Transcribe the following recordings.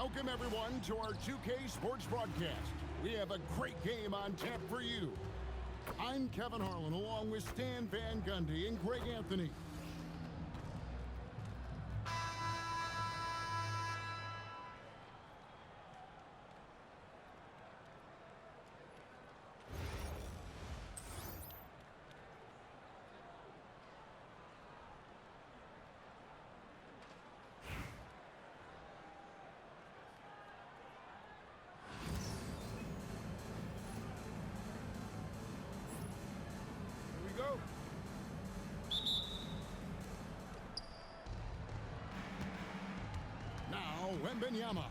Welcome, everyone, to our 2K Sports broadcast. We have a great game on tap for you. I'm Kevin Harlan, along with Stan Van Gundy and Greg Anthony. Wembanyama.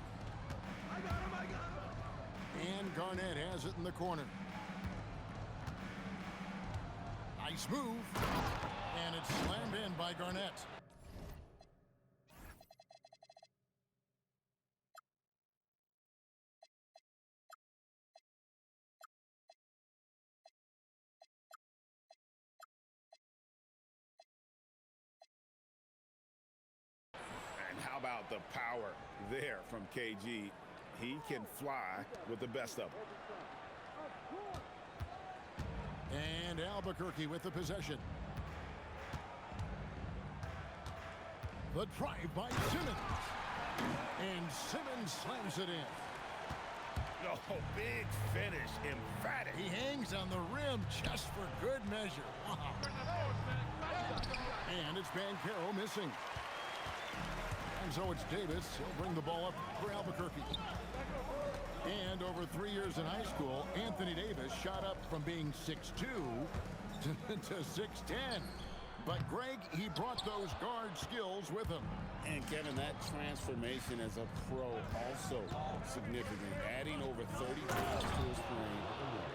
I got him. And Garnett has it in the corner. Nice move. And it's slammed in by Garnett. How about the power there from KG? He can fly with the best of them. And Albuquerque with the possession. The drive by Simmons. And Simmons slams it in. Oh, big finish, emphatic. He hangs on the rim just for good measure. Wow. And it's Banchero missing. And so it's Davis. He'll bring the ball up for Albuquerque. And over 3 years in high school, Anthony Davis shot up from being 6'2" to 6'10". But Greg, he brought those guard skills with him. And Kevin, that transformation as a pro also significant. Adding over 30 pounds to his frame.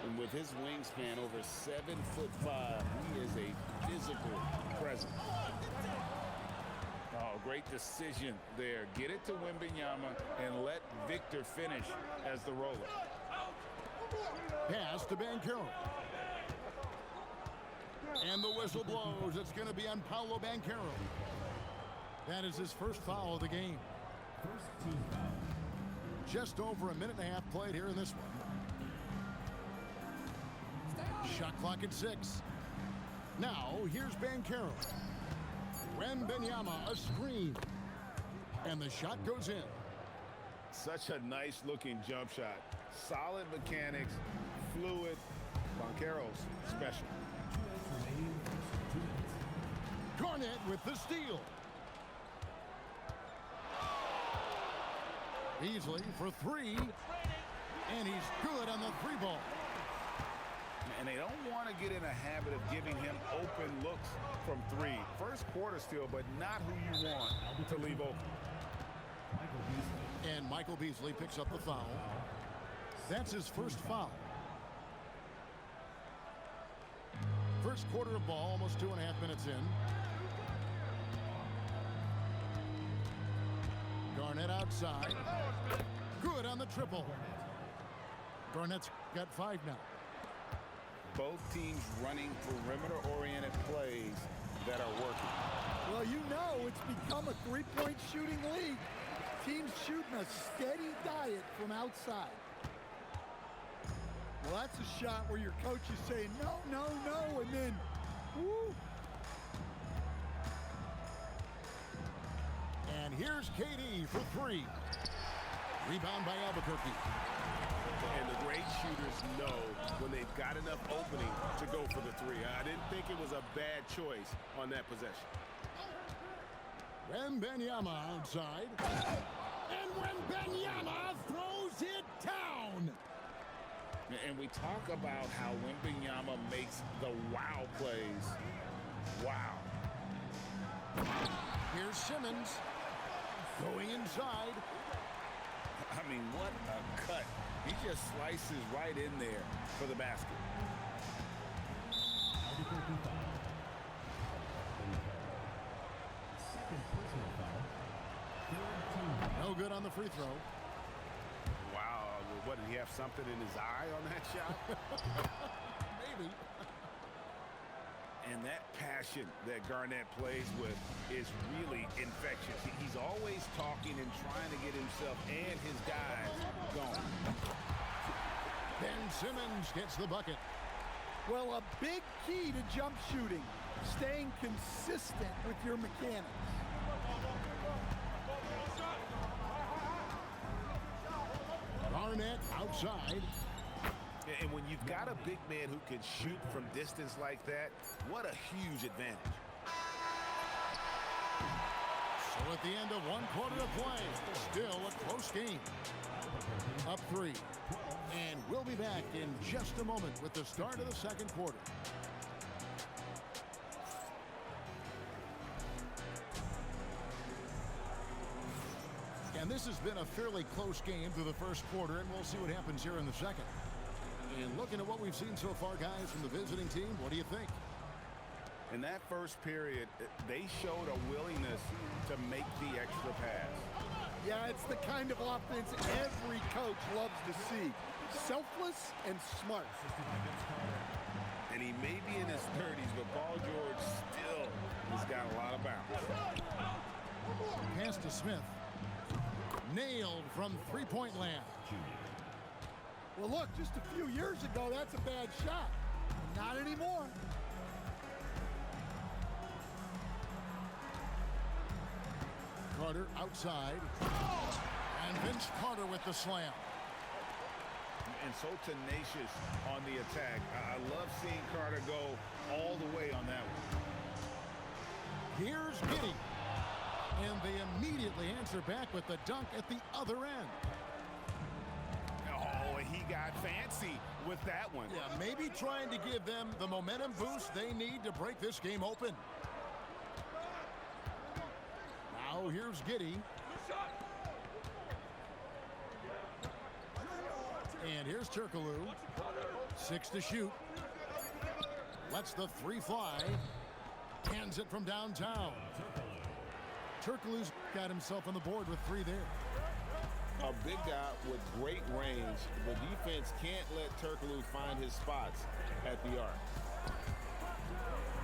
And with his wingspan over 7'5", he is a physical presence. Oh, great decision there. Get it to Wembanyama and let Victor finish as the roller. Pass to Banchero. And the whistle blows. It's going to be on Paolo Banchero. That is his first foul of the game. First team foul. Just over a minute and a half played here in this one. Shot clock at 6. Now, here's Banchero. Wembanyama, a screen. And the shot goes in. Such a nice looking jump shot. Solid mechanics, fluid. Banchero's special. Garnett with the steal. Beasley for 3. And he's good on the 3-ball. And they don't want to get in a habit of giving him open looks from 3. First quarter steal, but not who you want to leave open. And Michael Beasley picks up the foul. That's his first foul. First quarter of ball, almost 2.5 minutes in. Garnett outside. Good on the triple. Garnett's got 5 now. Both teams running perimeter-oriented plays that are working. Well, you know it's become a three-point shooting league. Teams shooting a steady diet from outside. Well, that's a shot where your coach is saying, no, no, no, and then, woo. And here's KD for 3. Rebound by Albuquerque. And the great shooters know when they've got enough opening to go for the 3. I didn't think it was a bad choice on that possession. Wembanyama outside. And Wembanyama throws it down. And we talk about how Wembanyama makes the wow plays. Wow. Here's Simmons going inside. I mean, what a cut. He just slices right in there for the basket. No good on the free throw. Wow. What, did he have something in his eye on that shot? Maybe. And that passion that Garnett plays with is really infectious. He's always talking and trying to get himself and his guys going. Ben Simmons gets the bucket. Well, a big key to jump shooting, staying consistent with your mechanics. Garnett outside. And when you've got a big man who can shoot from distance like that, what a huge advantage. So at the end of one quarter of play, still a close game. Up 3. And we'll be back in just a moment with the start of the second quarter. And this has been a fairly close game through the first quarter, and we'll see what happens here in the second. And looking at what we've seen so far, guys, from the visiting team, what do you think? In that first period, they showed a willingness to make the extra pass. Yeah, it's the kind of offense every coach loves to see. Selfless and smart. And he may be in his 30s, but Paul George still has got a lot of bounce. Pass to Smith. Nailed from three-point land. Well, look, just a few years ago, that's a bad shot. Not anymore. Carter outside. And Vince Carter with the slam. And so tenacious on the attack. I love seeing Carter go all the way on that one. Here's Giddey. And they immediately answer back with the dunk at the other end. Oh, he got fancy with that one. Yeah, maybe trying to give them the momentum boost they need to break this game open. Now here's Giddey. And here's Turkoglu. 6 to shoot. Lets the 3 fly. Hands it from downtown. Turkoglu's got himself on the board with 3 there. A big guy with great range. The defense can't let Turkoglu find his spots at the arc.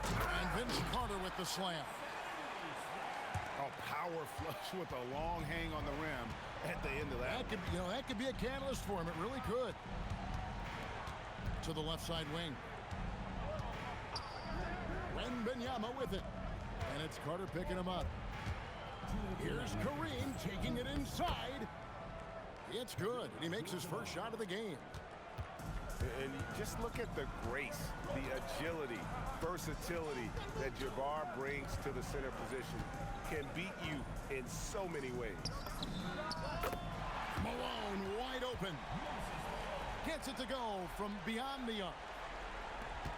And Vince Carter with the slam. A power flush with a long hang on the rim at the end of that. That could be a catalyst for him. It really could. To the left side wing. Wembanyama with it. And it's Carter picking him up. Here's Kareem taking it inside. It's good. And he makes his first shot of the game. And just look at the grace, the agility, versatility that Jabbar brings to the center position. Can beat you in so many ways. Malone wide open. Gets it to go from beyond the arc.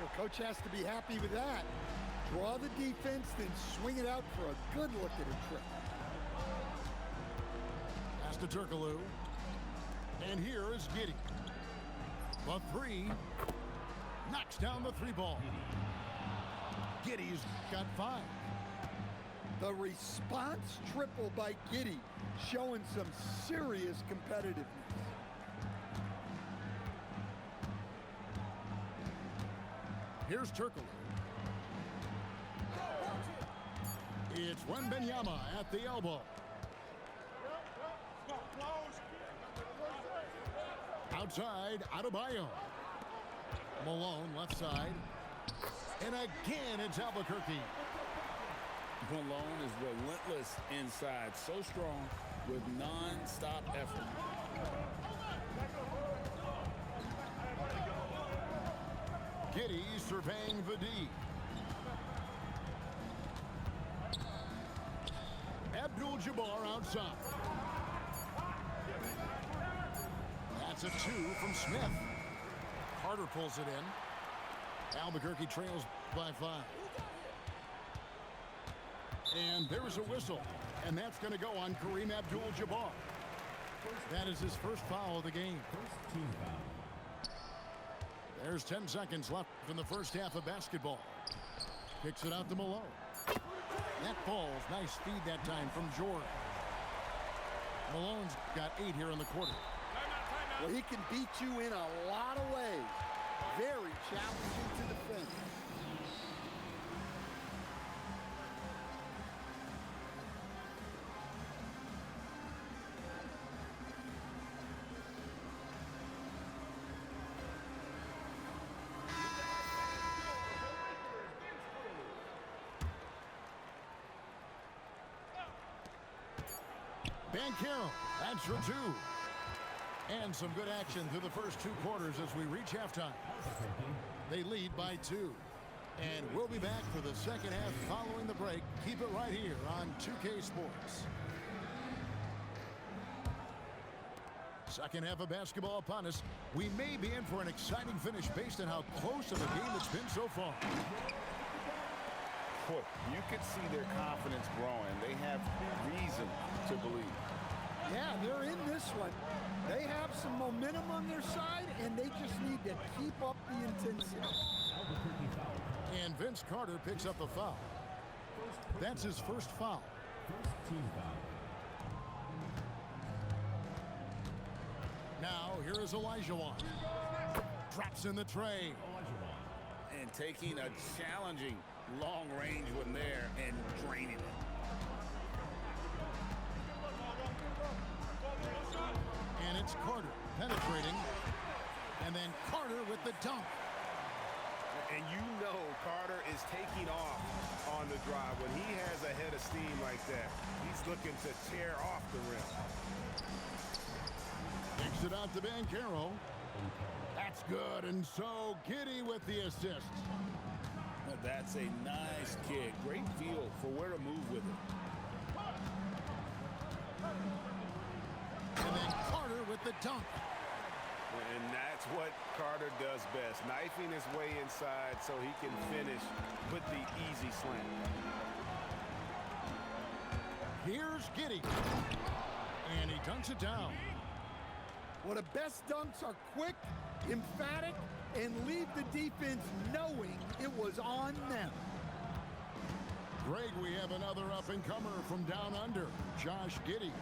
Well, coach has to be happy with that. Draw the defense, then swing it out for a good look at a trick. Pass to Turkoglu. And here is Giddey. The 3. Knocks down the 3 ball. Giddey's got 5. The response triple by Giddey, showing some serious competitiveness. Here's Turkoglu. It's Wembanyama at the elbow. Outside, Adebayo. Malone left side. And again, it's Albuquerque. Malone is relentless inside, so strong with non-stop effort. Giddey surveying the D. Abdul-Jabbar outside. That's a 2 from Smith. Carter pulls it in. Albuquerque trails by 5. And there's a whistle. And that's going to go on Kareem Abdul-Jabbar. That is his first foul of the game. There's 10 seconds left in the first half of basketball. Kicks it out to Malone. That falls. Nice speed that time from Jordan. Malone's got 8 here in the quarter. Well, he can beat you in a lot of ways. Very challenging to defend. Banchero, that's for two. And some good action through the first 2 quarters as we reach halftime. They lead by 2. And we'll be back for the second half following the break. Keep it right here on 2K Sports. Second half of basketball upon us. We may be in for an exciting finish based on how close of a game it's been so far. Boy, you could see their confidence growing. They have reason to believe. Yeah, they're in this one. They have some momentum on their side, and they just need to keep up the intensity. And Vince Carter picks up the foul. That's his first foul. First team foul. Now, here is Olajuwon. Drops in the tray. And taking a challenging long-range one there and draining it. And it's Carter penetrating. And then Carter with the dunk. And you know Carter is taking off on the drive. When he has a head of steam like that, he's looking to tear off the rim. Kicks it out to Banchero. That's good. And so Giddey with the assist. Well, that's a nice kick. Great feel for where to move with it. And then Carter with the dunk. And that's what Carter does best, knifing his way inside so he can finish with the easy slam. Here's Giddey. And he dunks it down. Well, the best dunks are quick, emphatic, and leave the defense knowing it was on them. Greg, we have another up-and-comer from down under, Josh Giddey.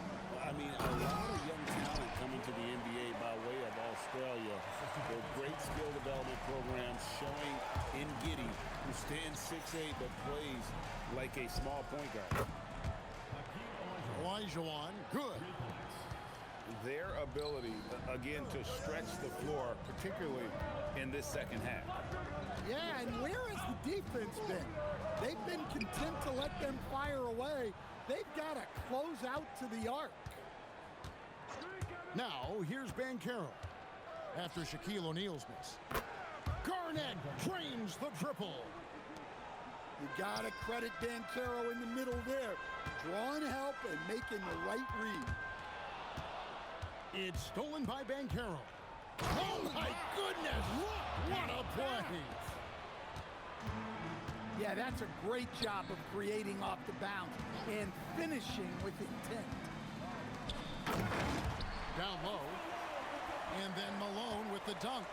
I mean, a lot of young talent coming to the NBA by way of Australia. Their great skill development programs showing in Giddey, who stands 6'8", but plays like a small point guard. Olajuwon, good. Their ability, again, to stretch the floor, particularly in this second half. Yeah, and where has the defense been? They've been content to let them fire away. They've got to close out to the arc. Now, here's Banchero. After Shaquille O'Neal's miss. Garnett drains the triple. You got to credit Banchero in the middle there. Drawing help and making the right read. It's stolen by Banchero. Oh, my goodness! What a play! Yeah, that's a great job of creating off the bounce and finishing with intent. Down low. And then Malone with the dunk.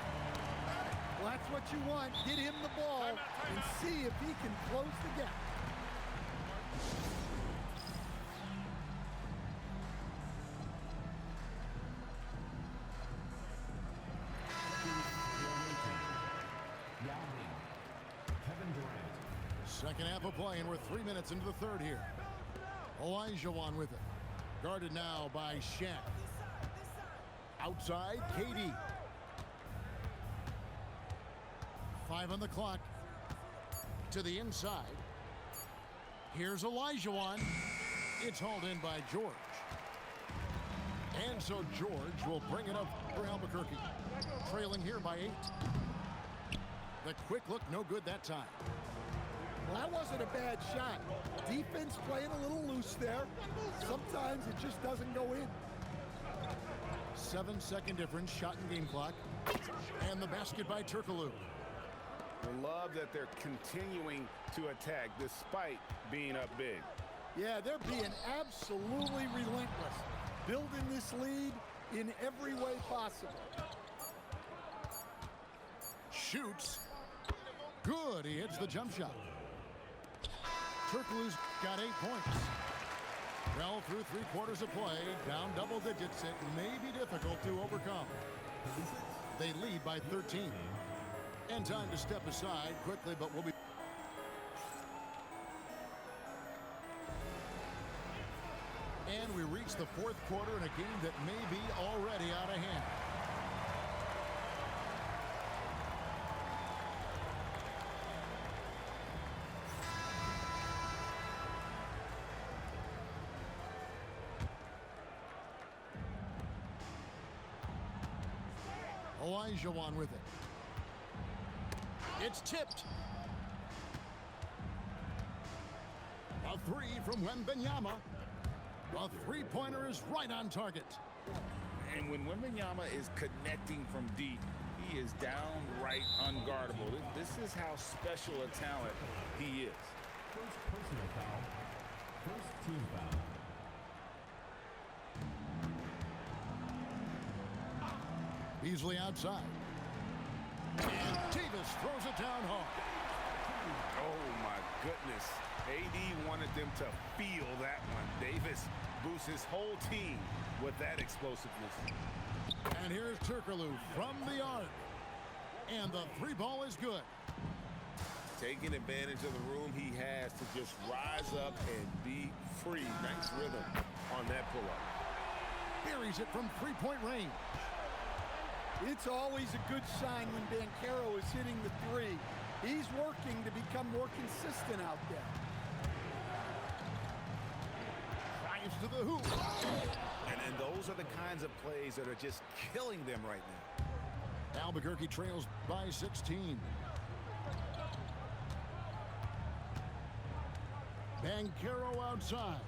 Well, that's what you want. Get him the ball and see if he can close the gap. Second half of play, and we're 3 minutes into the third here. Olajuwon with it. Guarded now by Shaq. Outside, KD. 5 on the clock. To the inside. Here's Olajuwon. It's hauled in by George. And so George will bring it up for Albuquerque. Trailing here by 8. The quick look, no good that time. Well, that wasn't a bad shot. Defense playing a little loose there. Sometimes it just doesn't go in. 7-second difference, shot and game clock. And the basket by Turkoglu. I love that they're continuing to attack despite being up big. Yeah, they're being absolutely relentless. Building this lead in every way possible. Shoots. Good, he hits the jump shot. Turkoglu's got 8 points. Well, through 3 quarters of play, down double digits, it may be difficult to overcome. They lead by 13. And time to step aside quickly, but we'll be... And we reach the 4th quarter in a game that may be already out of hand. Olajuwon with it. It's tipped. A three from Wembanyama. A three-pointer is right on target. And when Wembanyama is connecting from deep, he is downright unguardable. This is how special a talent he is. First personal foul. First team foul. Beasley outside. And Davis throws it down hard. Oh, my goodness. AD wanted them to feel that one. Davis boosts his whole team with that explosiveness. And here's Turkoglu from the arc. And the three ball is good. Taking advantage of the room he has to just rise up and be free. Nice rhythm on that pull-up. Buries it from three-point range. It's always a good sign when Banchero is hitting the three. He's working to become more consistent out there. Drives to the hoop. And those are the kinds of plays that are just killing them right now. Albuquerque trails by 16. Banchero outside.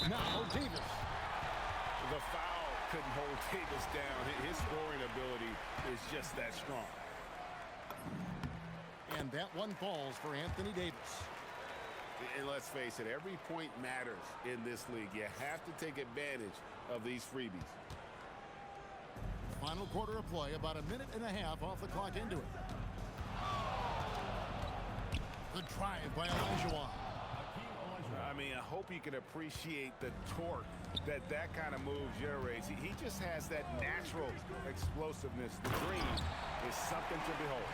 Now Davis. The foul couldn't hold Davis down. His scoring ability is just that strong. And that one falls for Anthony Davis. And let's face it, every point matters in this league. You have to take advantage of these freebies. Final quarter of play, about a minute and a half off the clock into it. The drive by Olajuwon. I mean, I hope you can appreciate the torque that kind of move generates. He just has that natural explosiveness. The green is something to behold.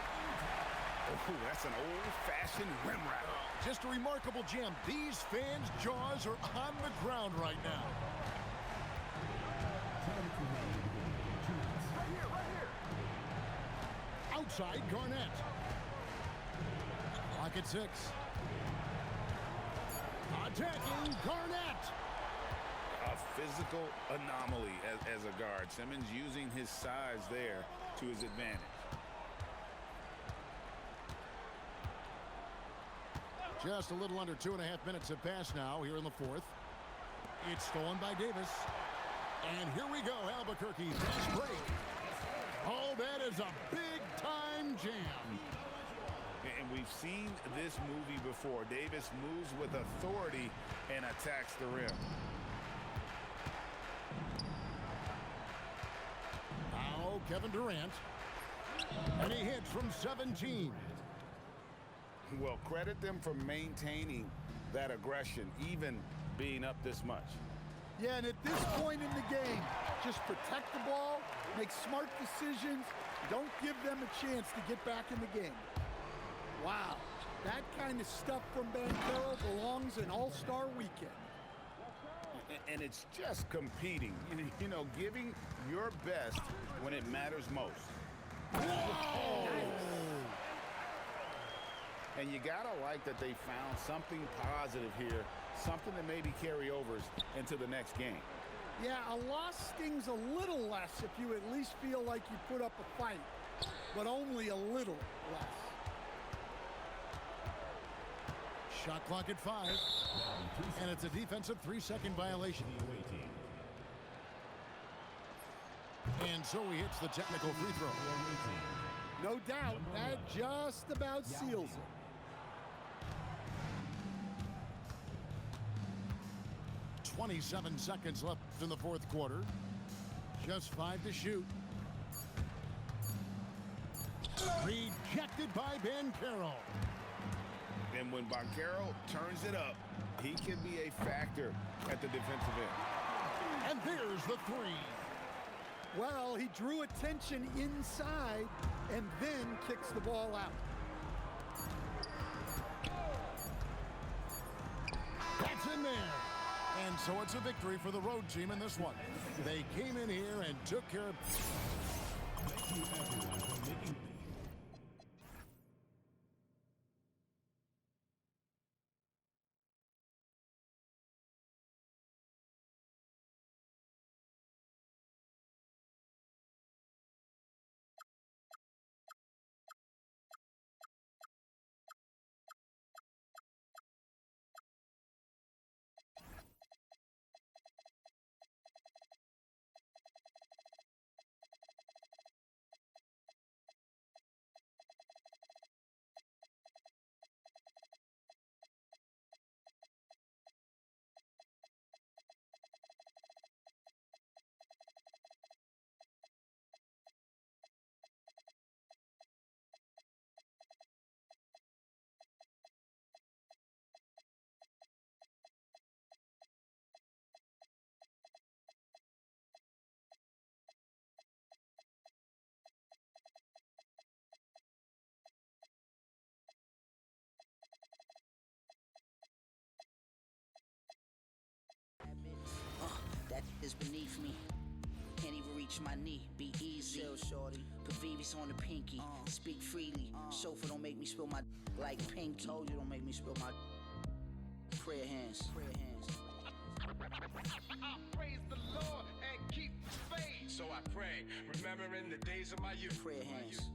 Oh, that's an old-fashioned rim wrap. Just a remarkable jam. These fans' jaws are on the ground right now. Outside, Garnett. Clock at 6. Attacking Garnett. A physical anomaly as a guard. Simmons using his size there to his advantage. Just a little under 2.5 minutes have passed now here in the fourth. It's stolen by Davis. And here we go, Albuquerque. Fast break. Oh, that is a big-time jam. And we've seen this movie before. Davis moves with authority and attacks the rim. Now Kevin Durant. And he hits from 17. Well, credit them for maintaining that aggression, even being up this much. Yeah, and at this point in the game, just protect the ball, make smart decisions, don't give them a chance to get back in the game. Wow, that kind of stuff from Banchero belongs in All-Star Weekend. And it's just competing, you know, giving your best when it matters most. Whoa! And you gotta like that they found something positive here, something that maybe carry overs into the next game. Yeah, a loss stings a little less if you at least feel like you put up a fight, but only a little less. Shot clock at 5, and it's a defensive 3-second violation. And so he hits the technical free throw. No doubt, that just about seals it. .27 seconds left in the fourth quarter. Just 5 to shoot. Rejected by Banchero. And when Banchero turns it up, he can be a factor at the defensive end. And there's the three. Well, he drew attention inside and then kicks the ball out. That's in there. And so it's a victory for the road team in this one. They came in here and took care of... Thank you everyone for making beneath me. Can't even reach my knee, be easy. Chill, shorty. Put VV's on the pinky, speak freely. Chauffeur, don't make me spill my like Pinky. Told you, don't make me spill my prayer hands. Prayer hands. Praise the Lord and keep the faith. So I pray, remembering the days of my youth. Prayer hands.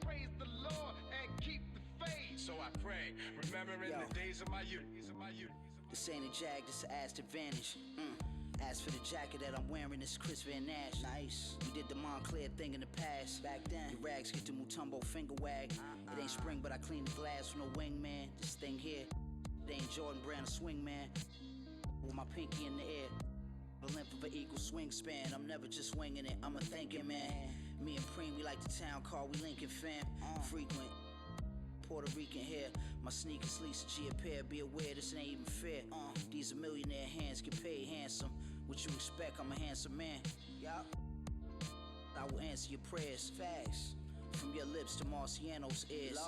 Praise the Lord and keep the faith. So I pray, remembering the days of my youth. This ain't a Jag, this a Aston Advantage. As for the jacket that I'm wearing, it's Chris Van Nash. Nice. We did the Montclair thing in the past. Back then, your rags get the Mutombo finger wag. It ain't spring, but I clean the glass with no wingman. This thing here, it ain't Jordan Brown, a swing man. With my pinky in the air. The length of an equal swing span. I'm never just winging it, I'm a thinking man. Me and Preem, we like the town car, we Lincoln fam. Frequent. Puerto Rican hair, my sneakers Lisa G a pair. Be aware, this ain't even fair. These are millionaire hands, get paid handsome. What you expect? I'm a handsome man. Yup. I will answer your prayers. Facts. From your lips to Marciano's ears.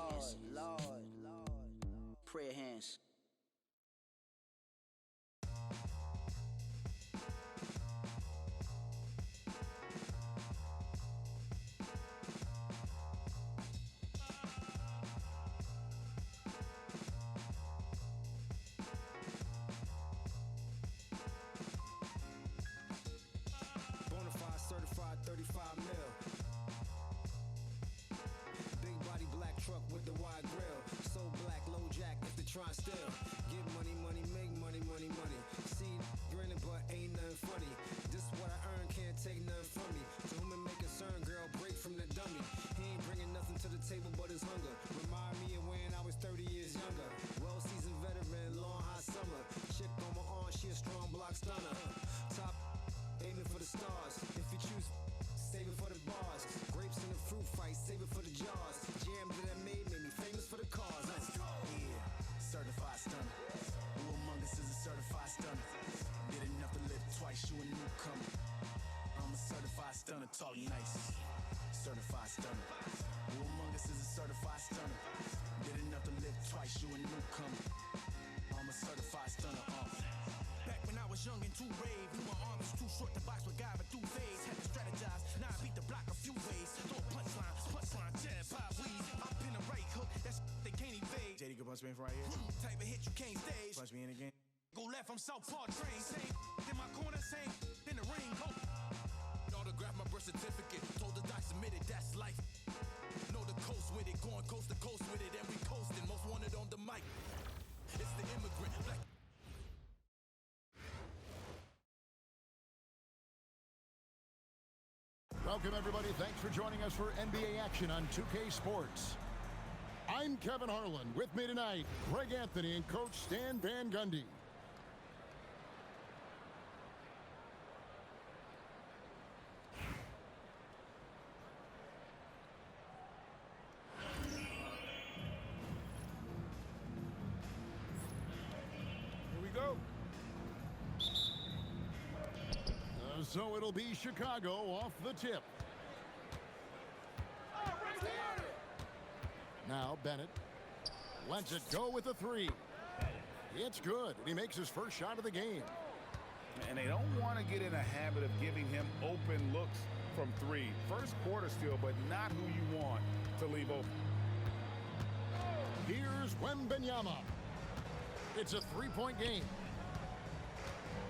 Lord. Prayer hands. Bonafide certified 35 mil. Big body black truck with the wide grill. So black, low jack if they try still. Get money, make money. See, grinning but ain't nothing funny. This what I earn, can't take nothing from me. To whom it may concern, girl, break from the dummy. He ain't bringing nothing to the table but his hunger. Remind me of when I was 30 years younger. Well-seasoned veteran, long hot summer. Chick on my arm, she a strong block stunner. Top, aiming for the stars. If you choose, save it for the bars. Grapes in the fruit fight, save it for the jars. Jam that made me famous for the cars. Let's go. Yeah, certified stunner. Who among us is a certified stunner? Did enough to live twice, you a newcomer. I'm a certified stunner, talk nice. Certified stunner. Who among us is a certified stunner? Did enough to live twice, you a newcomer. I'm a certified stunner. Back when I was young and too brave, knew my arm was too short to box with guy, but through phase. Had to strategize, now I beat the block a few ways. Throw a punchline, jab, pop weed. I pin a right hook, that's they can't evade. JD, can punch me in from right here. Type of hit you can't stage. Punch me in again. Go left, I'm Southpaw train. Same in my corner, same in the ring. Ho. Autograph my birth certificate. Told the doc submitted, that's life. Know the coast with it, going coast to coast with it, and we coasting. Most wanted on the mic. It's the immigrant, black. Welcome, everybody. Thanks for joining us for NBA action on 2K Sports. I'm Kevin Harlan. With me tonight, Greg Anthony and Coach Stan Van Gundy. Here we go. So it'll be Chicago off the tip. Now Bennett lets it go with a three. It's good, and he makes his first shot of the game. And they don't want to get in a habit of giving him open looks from three. First quarter still, but not who you want to leave open. Here's Wembanyama. It's a three-point game.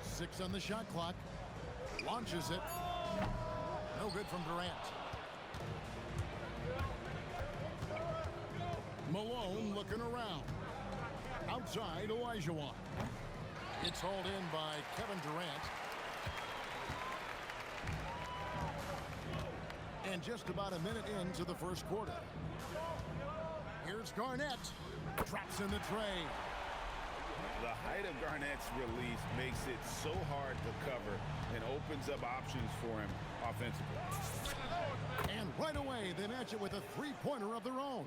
6 on the shot clock. Launches it. No good from Durant. Malone looking around. Outside, Olajuwon. It's hauled in by Kevin Durant. And just about a minute into the first quarter. Here's Garnett. Traps in the tray. The height of Garnett's release makes it so hard to cover and opens up options for him offensively. And right away, they match it with a three-pointer of their own.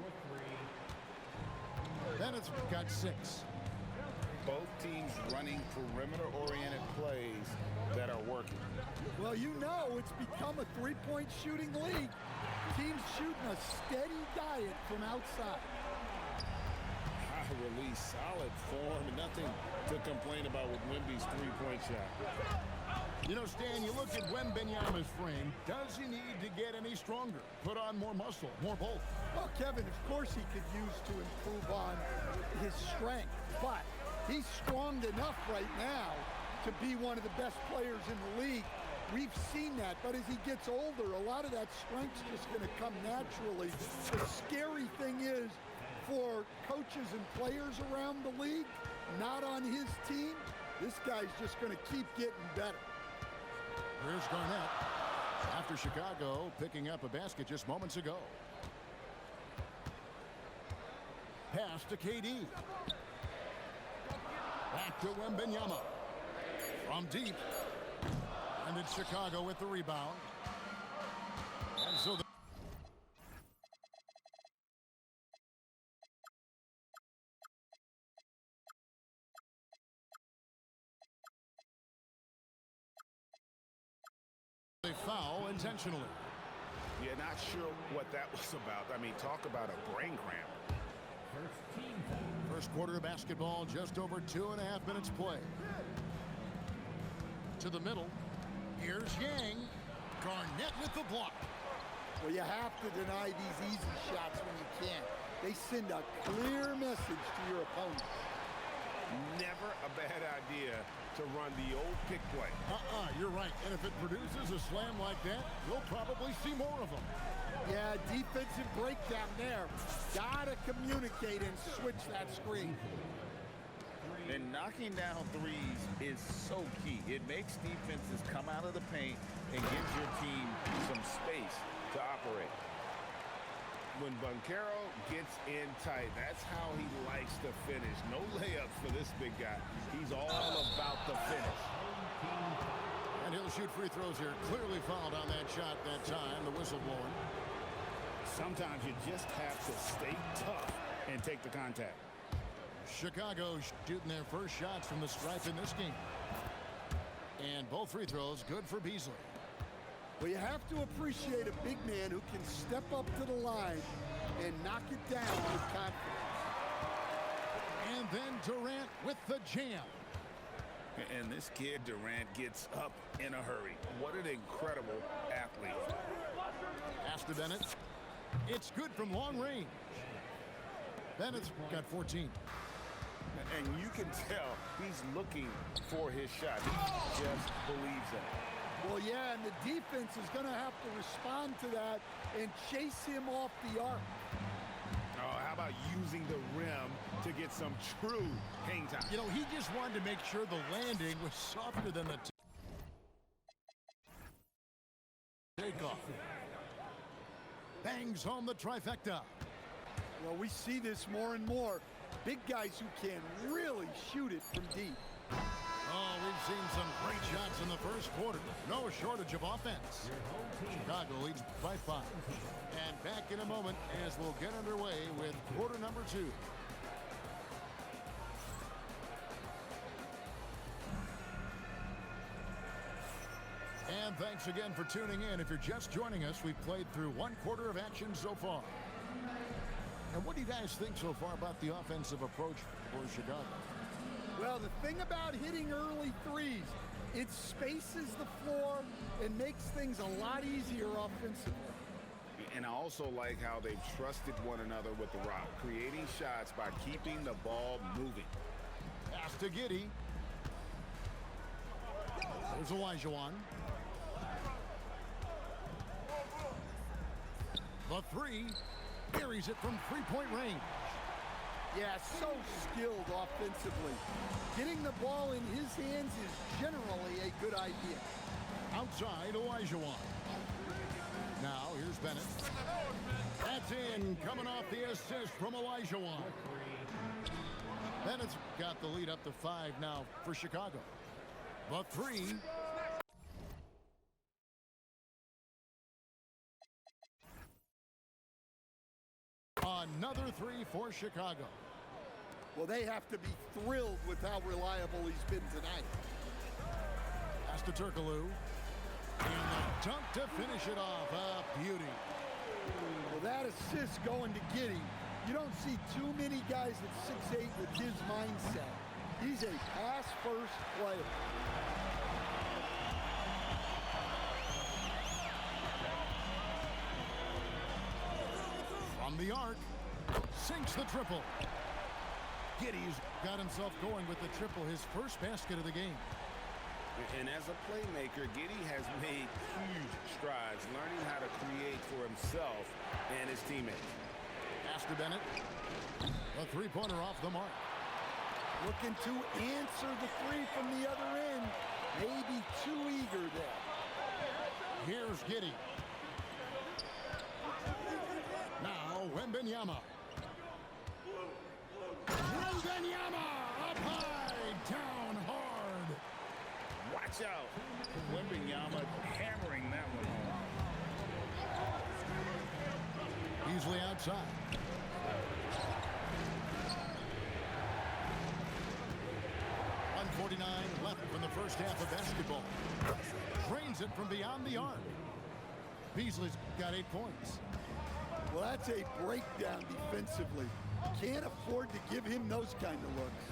Bennett's got 6. Both teams running perimeter-oriented plays that are working. Well, you know it's become a three-point shooting league. Teams shooting a steady diet from outside. release, solid form, and nothing to complain about with Wemby's three-point shot. You know, Stan, you look at Wembanyama's frame. Does he need to get any stronger? Put on more muscle, more bulk? Well, Kevin, of course he could use to improve on his strength, but he's strong enough right now to be one of the best players in the league. We've seen that, but as he gets older, a lot of that strength's just going to come naturally. The scary thing is, for coaches and players around the league, not on his team, this guy's just going to keep getting better. Here's Garnett after Chicago picking up a basket just moments ago. Pass to KD. Back to Wembanyama. From deep. And it's Chicago with the rebound. And so they foul intentionally. Yeah, not sure what that was about. I mean, talk about a brain cramp. First quarter of basketball, just over 2.5 minutes play. To the middle. Here's Yang. Garnett with the block. Well, you have to deny these easy shots when you can. They send a clear message to your opponent. Never a bad idea to run the old pick play. You're right. And if it produces a slam like that, you'll probably see more of them. Yeah, defensive breakdown there. Gotta communicate and switch that screen. And knocking down threes is so key. It makes defenses come out of the paint and gives your team some space to operate. When Banchero gets in tight, that's how he likes to finish. No layups for this big guy. He's all about the finish. And he'll shoot free throws here. Clearly fouled on that shot that time, the whistle blowing. Sometimes you just have to stay tough and take the contact. Chicago shooting their first shots from the stripe in this game. And both free throws good for Beasley. Well, you have to appreciate a big man who can step up to the line and knock it down with confidence. And then Durant with the jam. And this kid, Durant, gets up in a hurry. What an incredible athlete. Pass to Bennett. It's good from long range. Bennett's got 14. And you can tell he's looking for his shot. He just believes in it. Well, yeah, and the defense is going to have to respond to that and chase him off the arc. Oh, how about using the rim to get some true hang time? You know, he just wanted to make sure the landing was softer than the takeoff. Bangs home the trifecta. Well, we see this more and more. Big guys who can really shoot it from deep. Oh, we've seen some great shots in the first quarter. No shortage of offense. Chicago leads by 5. And back in a moment as we'll get underway with quarter number 2. And thanks again for tuning in. If you're just joining us, we've played through 1 quarter of action so far. And what do you guys think so far about the offensive approach for Chicago? Well, the thing about hitting early threes, it spaces the floor and makes things a lot easier offensively. And I also like how they've trusted one another with the rock, creating shots by keeping the ball moving. Pass to Giddey. There's Olajuwon. The 3 carries it from 3-point range. Yeah, so skilled offensively. Getting the ball in his hands is generally a good idea. Outside, Olajuwon. Now, here's Bennett. That's in, coming off the assist from Olajuwon. Bennett's got the lead up to 5 now for Chicago. The 3. Another 3 for Chicago. Well, they have to be thrilled with how reliable he's been tonight. Pass to Turkoglu. And the dunk to finish it off. A beauty. Well, that assist going to Giddey You don't see too many guys at 6'8" with his mindset. He's a pass-first player. From the arc, sinks the triple. Giddey's got himself going with the triple, his first basket of the game. And as a playmaker, Giddey has made huge strides learning how to create for himself and his teammates. After Bennett, a three-pointer off the mark. Looking to answer the three from the other end. Maybe too eager there. Here's Giddey. Now Wembanyama. Wembanyama up high, down hard. Watch out. Wembanyama hammering that one home. Easily outside. .149 left from the first half of basketball. Drains it from beyond the arc. Beasley's got 8 points. Well, that's a breakdown defensively. Can't afford to give him those kind of looks.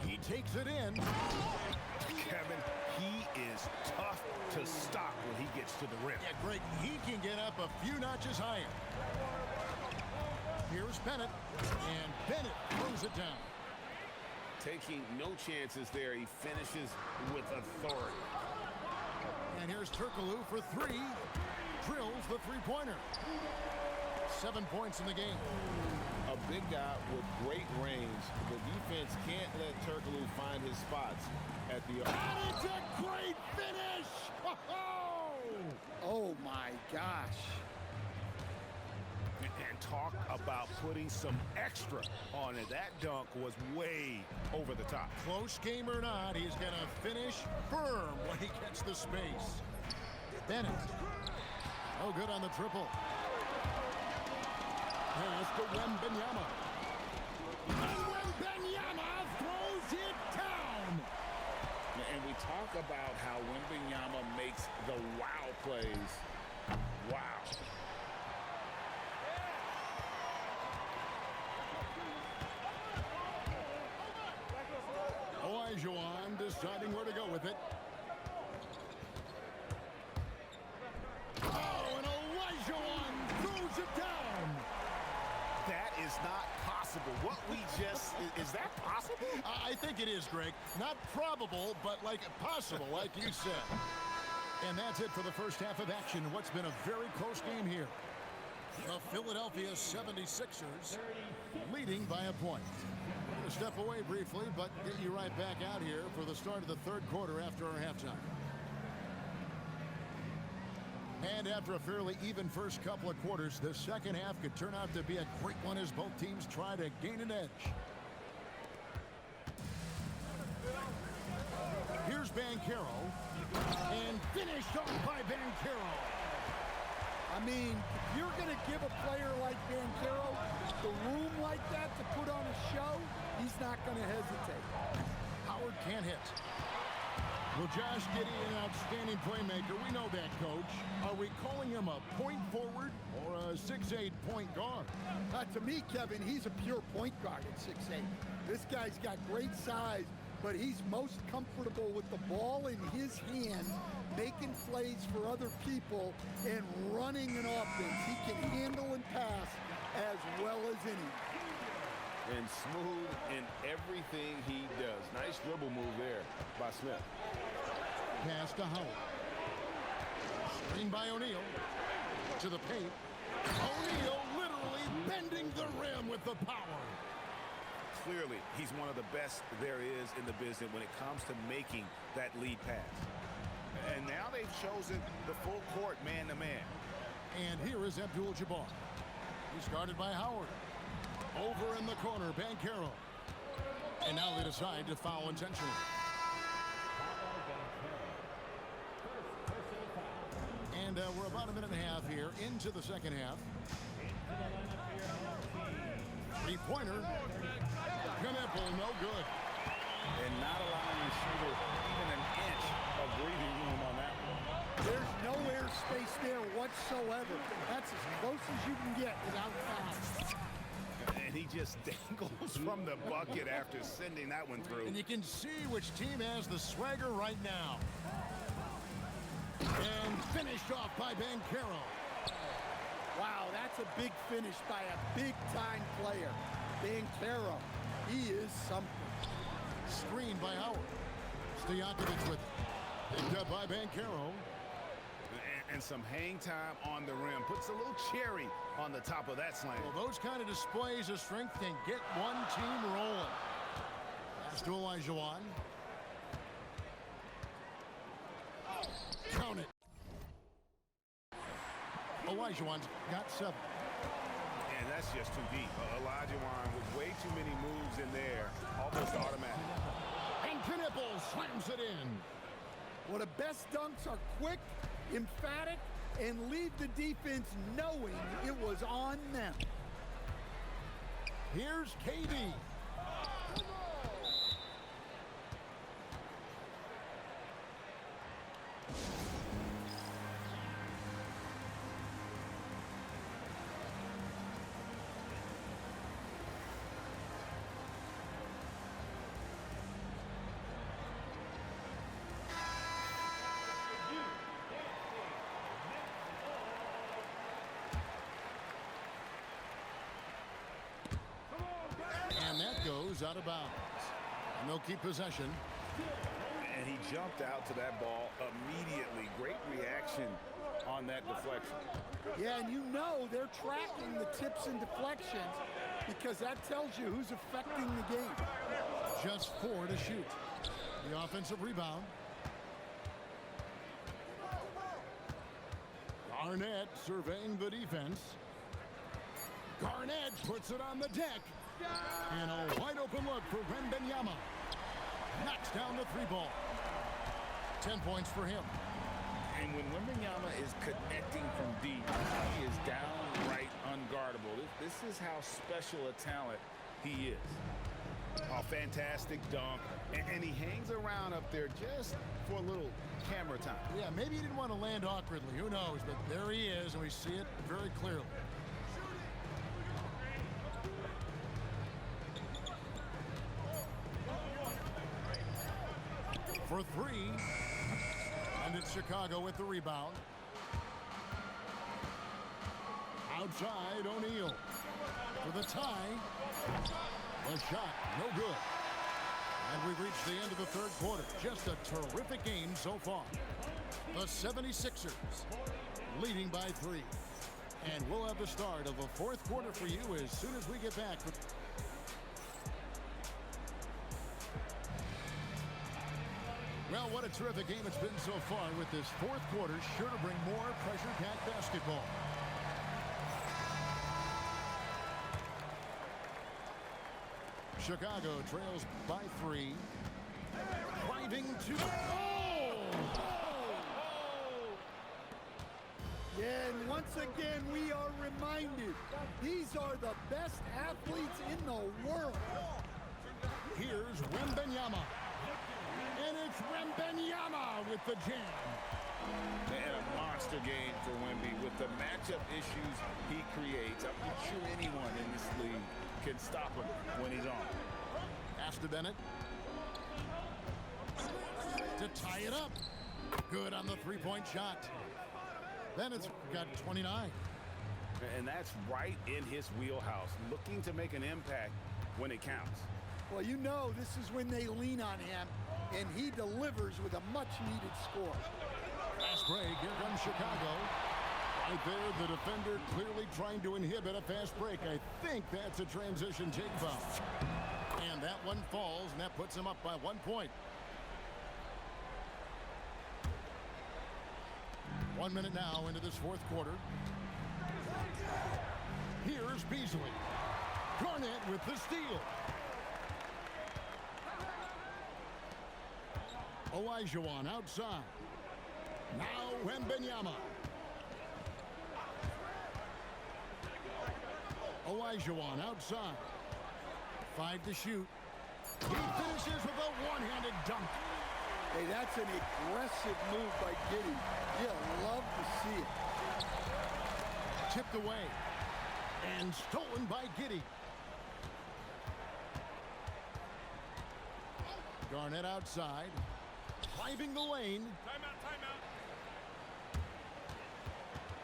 He takes it in. Kevin, he is tough to stop when he gets to the rim. Yeah, Greg, he can get up a few notches higher. Here's Bennett, and Bennett throws it down. Taking no chances there. He finishes with authority. And here's Turkoglu for three. Drills the three-pointer. 7 points in the game. A big guy with great range. The defense can't let Turkoglu find his spots at the arc. And it's a great finish! Oh my gosh. And talk about putting some extra on it. That dunk was way over the top. Close game or not, he's going to finish firm when he gets the space. Bennett. No good on the triple. Pass to Wembanyama. And Wembanyama throws it down. And we talk about how Wembanyama makes the wow plays. Wow. Olajuwon deciding where to go with it. Oh, and Olajuwon throws it down. That is not possible. What we just, is that possible? I think it is, Greg. Not probable, but like possible, like you said. And that's it for the first half of action. What's been a very close game here. The Philadelphia 76ers leading by a point. We're going to step away briefly, but get you right back out here for the start of the third quarter after our halftime. And after a fairly even first couple of quarters, the second half could turn out to be a great one as both teams try to gain an edge. Here's Banchero, and finished off by Banchero. I mean, if you're going to give a player like Banchero the room like that to put on a show, he's not going to hesitate. Howard can't hit. Well, Josh Giddey, an outstanding playmaker. We know that, Coach. Are we calling him a point forward or a 6'8" point guard? To me, Kevin, he's a pure point guard at 6'8". This guy's got great size, but he's most comfortable with the ball in his hand, making plays for other people, and running an offense. He can handle and pass as well as any. And smooth in everything he does. Nice dribble move there by Smith. Pass to Howard. Screen by O'Neal. To the paint. O'Neal literally bending the rim with the power. Clearly, he's one of the best there is in the business when it comes to making that lead pass. And now they've chosen the full court man-to-man. And here is Abdul-Jabbar. He's guarded by Howard. Over in the corner, Banchero. And now they decide to foul intentionally. And we're about a minute and a half here into the second half. Three-pointer. Knipple, no good. And not allowing the shooter even an inch of breathing room on that one. There's no airspace there whatsoever. That's as close as you can get without foul. And he just dangles from the bucket after sending that one through. And you can see which team has the swagger right now. And finished off by Banchero. Wow, that's a big finish by a big-time player. Banchero, he is something. Screened by Howard. Stojakovic with it. Picked up by Banchero. And some hang time on the rim. Puts a little cherry on the top of that slam. Well, those kind of displays of strength can get one team rolling. Pass to Olajuwon. Count it. Olajuwon's got 7. And that's just too deep. Olajuwon with way too many moves in there. Almost automatic. And Knipple slams it in. Well, the best dunks are quick, emphatic, and leave the defense knowing it was on them. Here's KD. And that goes out of bounds. And they'll keep possession. And he jumped out to that ball immediately. Great reaction on that deflection. Yeah, and you know they're tracking the tips and deflections because that tells you who's affecting the game. Just 4 to shoot. The offensive rebound. Garnett surveying the defense. Garnett puts it on the deck. And a wide open look for Wembanyama. Knocks down the 3-ball. 10 points for him. And when Wembanyama is connecting from deep, he is downright unguardable. This is how special a talent he is. A fantastic dunk. And he hangs around up there just for a little camera time. Yeah, maybe he didn't want to land awkwardly. Who knows? But there he is, and we see it very clearly. For 3. And it's Chicago with the rebound. Outside, O'Neal. For the tie. The shot, no good. And we've reached the end of the 3rd quarter. Just a terrific game so far. The 76ers leading by 3. And we'll have the start of the 4th quarter for you as soon as we get back. Well, what a terrific game it's been so far, with this 4th quarter sure to bring more pressure-packed basketball. Chicago trails by 3. Driving to... Yeah, and once again, we are reminded these are the best athletes in the world. Here's Wembanyama. And it's Wembanyama with the jam. And a monster game for Wemby. With the matchup issues he creates, I'm not sure anyone in this league can stop him when he's on. Pass to Bennett. To tie it up. Good on the 3-point shot. Bennett's got 29. And that's right in his wheelhouse, looking to make an impact when it counts. Well, you know this is when they lean on him, and he delivers with a much-needed score. Fast break. Here comes Chicago. Right there, the defender clearly trying to inhibit a fast break. I think that's a transition take foul. And that one falls, and that puts him up by 1 point. 1 minute now into this 4th quarter. Here's Beasley. Garnett with the steal. Olajuwon outside. Now Wembanyama. Olajuwon outside. 5 to shoot. He finishes with a one-handed dunk. Hey, that's an aggressive move by Giddey. You'll love to see it. Chipped away. And stolen by Giddey. Garnett outside. Driving the lane. Timeout, timeout.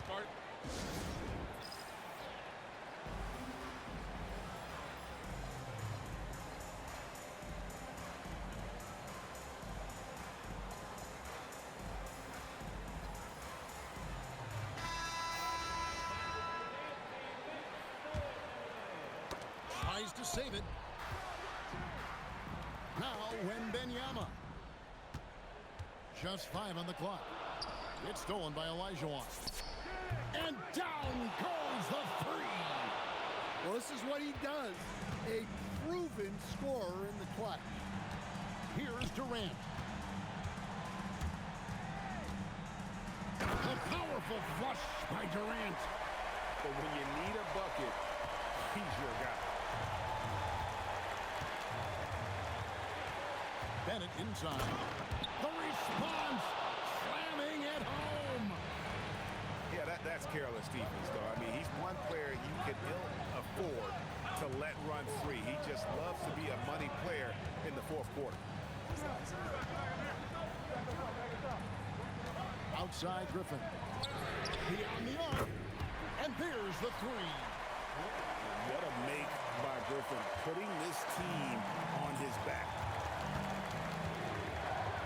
Start. Tries to save it. Now Wembanyama. Just 5 on the clock. It's stolen by Olajuwon. And down goes the three. Well, this is what he does. A proven scorer in the clutch. Here's Durant. The powerful flush by Durant. But when you need a bucket, he's your guy. Bennett inside. The response, slamming it home. Yeah, that's careless defense, though. I mean, he's one player you can ill afford to let run free. He just loves to be a money player in the fourth quarter. Outside Griffin. Beyond the arc. And there's the three. What a make by Griffin, putting this team on his back.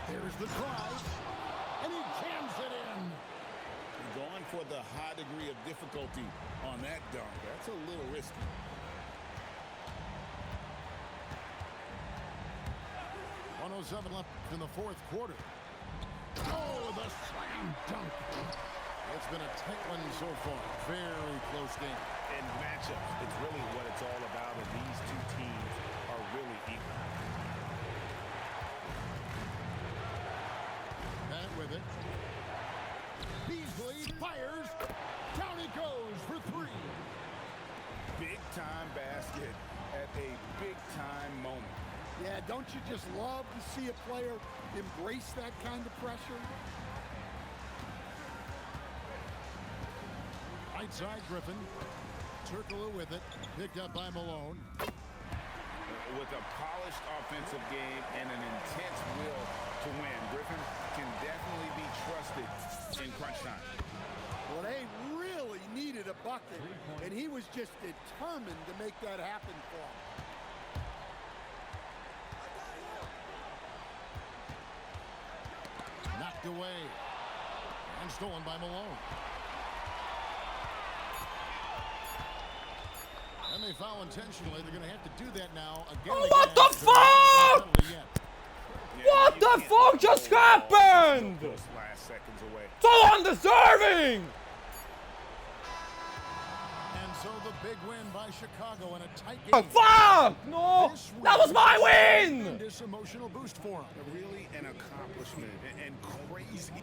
There's the drive. And he jams it in. Going for the high degree of difficulty on that dunk. That's a little risky. .107 left in the fourth quarter. Oh, the slam dunk. It's been a tight one so far. Very close game. In matchups, it's really what it's all about, and these two teams are really equal. Back with it. Beasley fires. Down he goes for three. Big-time basket at a big-time moment. Yeah, don't you just love to see a player embrace that kind of pressure? Right side Griffin. Turkoglu with it. Picked up by Malone. With a polished offensive game and an intense will to win, Griffin can definitely be trusted in crunch time. Well, they really needed a bucket, and he was just determined to make that happen for them. Knocked away. And stolen by Malone. And they foul intentionally. They're going to have to do that now again. Oh, what the fuck? What the fuck just happened? Those last seconds away. So undeserving! And so the big win by Chicago in a tight game. Oh, fuck! No! That was my win! This emotional boost for him. Really an accomplishment and crazy.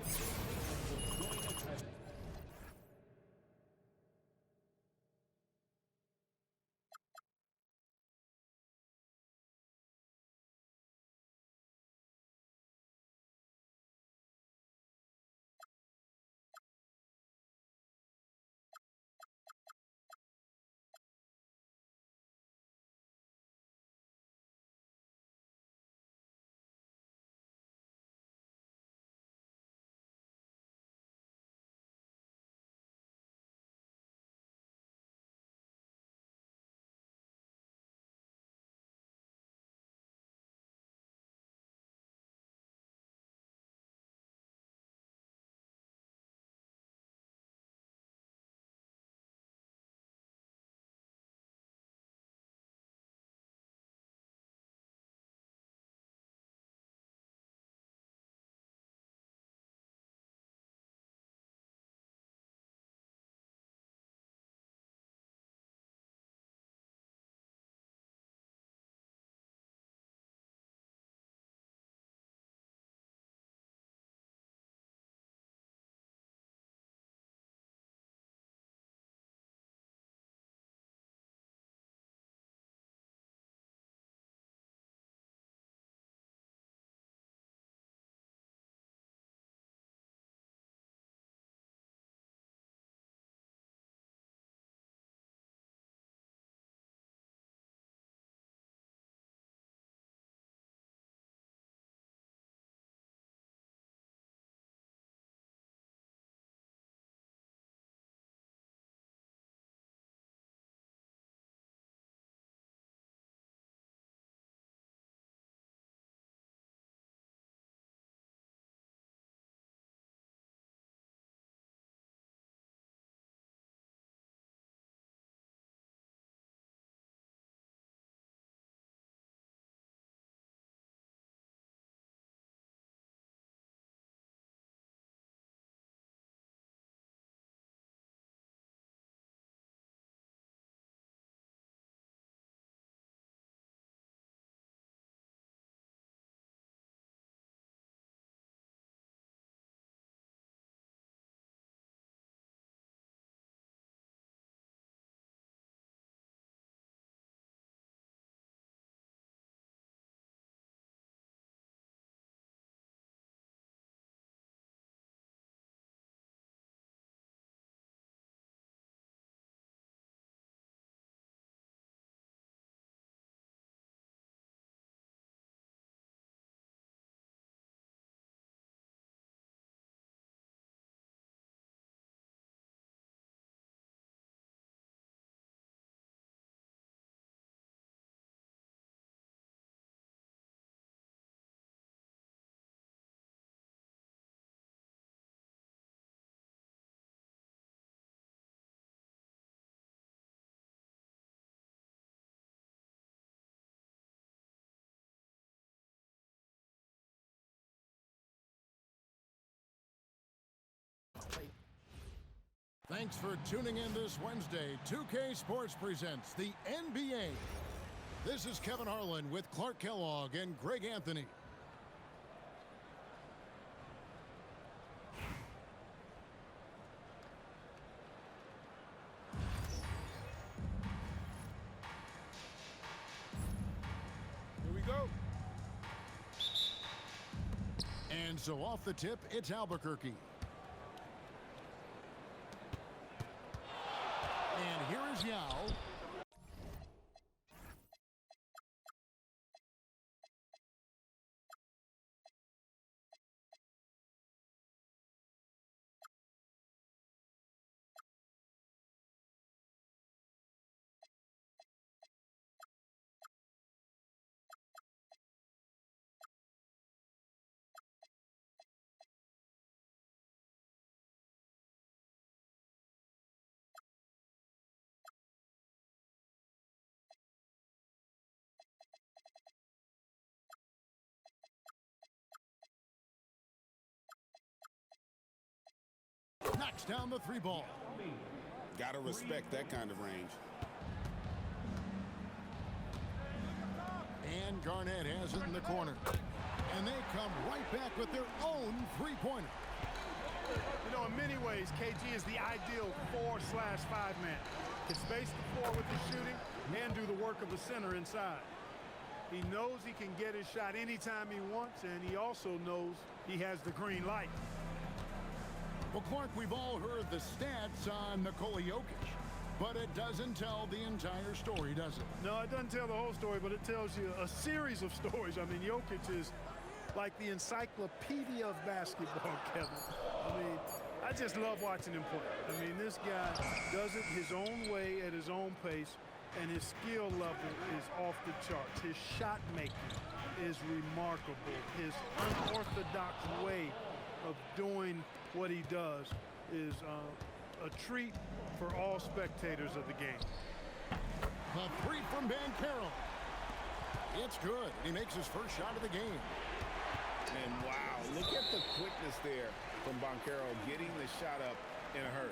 Thanks for tuning in this Wednesday. 2K Sports presents the NBA. This is Kevin Harlan with Clark Kellogg and Greg Anthony. Here we go. And so off the tip, it's Albuquerque. And here is Yao. Knocks down the three ball. Gotta respect that kind of range. And Garnett has it in the corner. And they come right back with their own three-pointer. You know, in many ways, KG is the ideal 4/5 man. Can space the floor with his shooting and do the work of a center inside. He knows he can get his shot anytime he wants, and he also knows he has the green light. Well, Clark, we've all heard the stats on Nikola Jokic, but it doesn't tell the entire story, does it? No, it doesn't tell the whole story, but it tells you a series of stories. I mean, Jokic is like the encyclopedia of basketball, Kevin. I mean, I just love watching him play. I mean, this guy does it his own way at his own pace, and his skill level is off the charts. His shot making is remarkable. His unorthodox way of doing what he does is a treat for all spectators of the game. A three from Banchero. It's good. He makes his first shot of the game. And wow, look at the quickness there from Banchero getting the shot up in a hurry.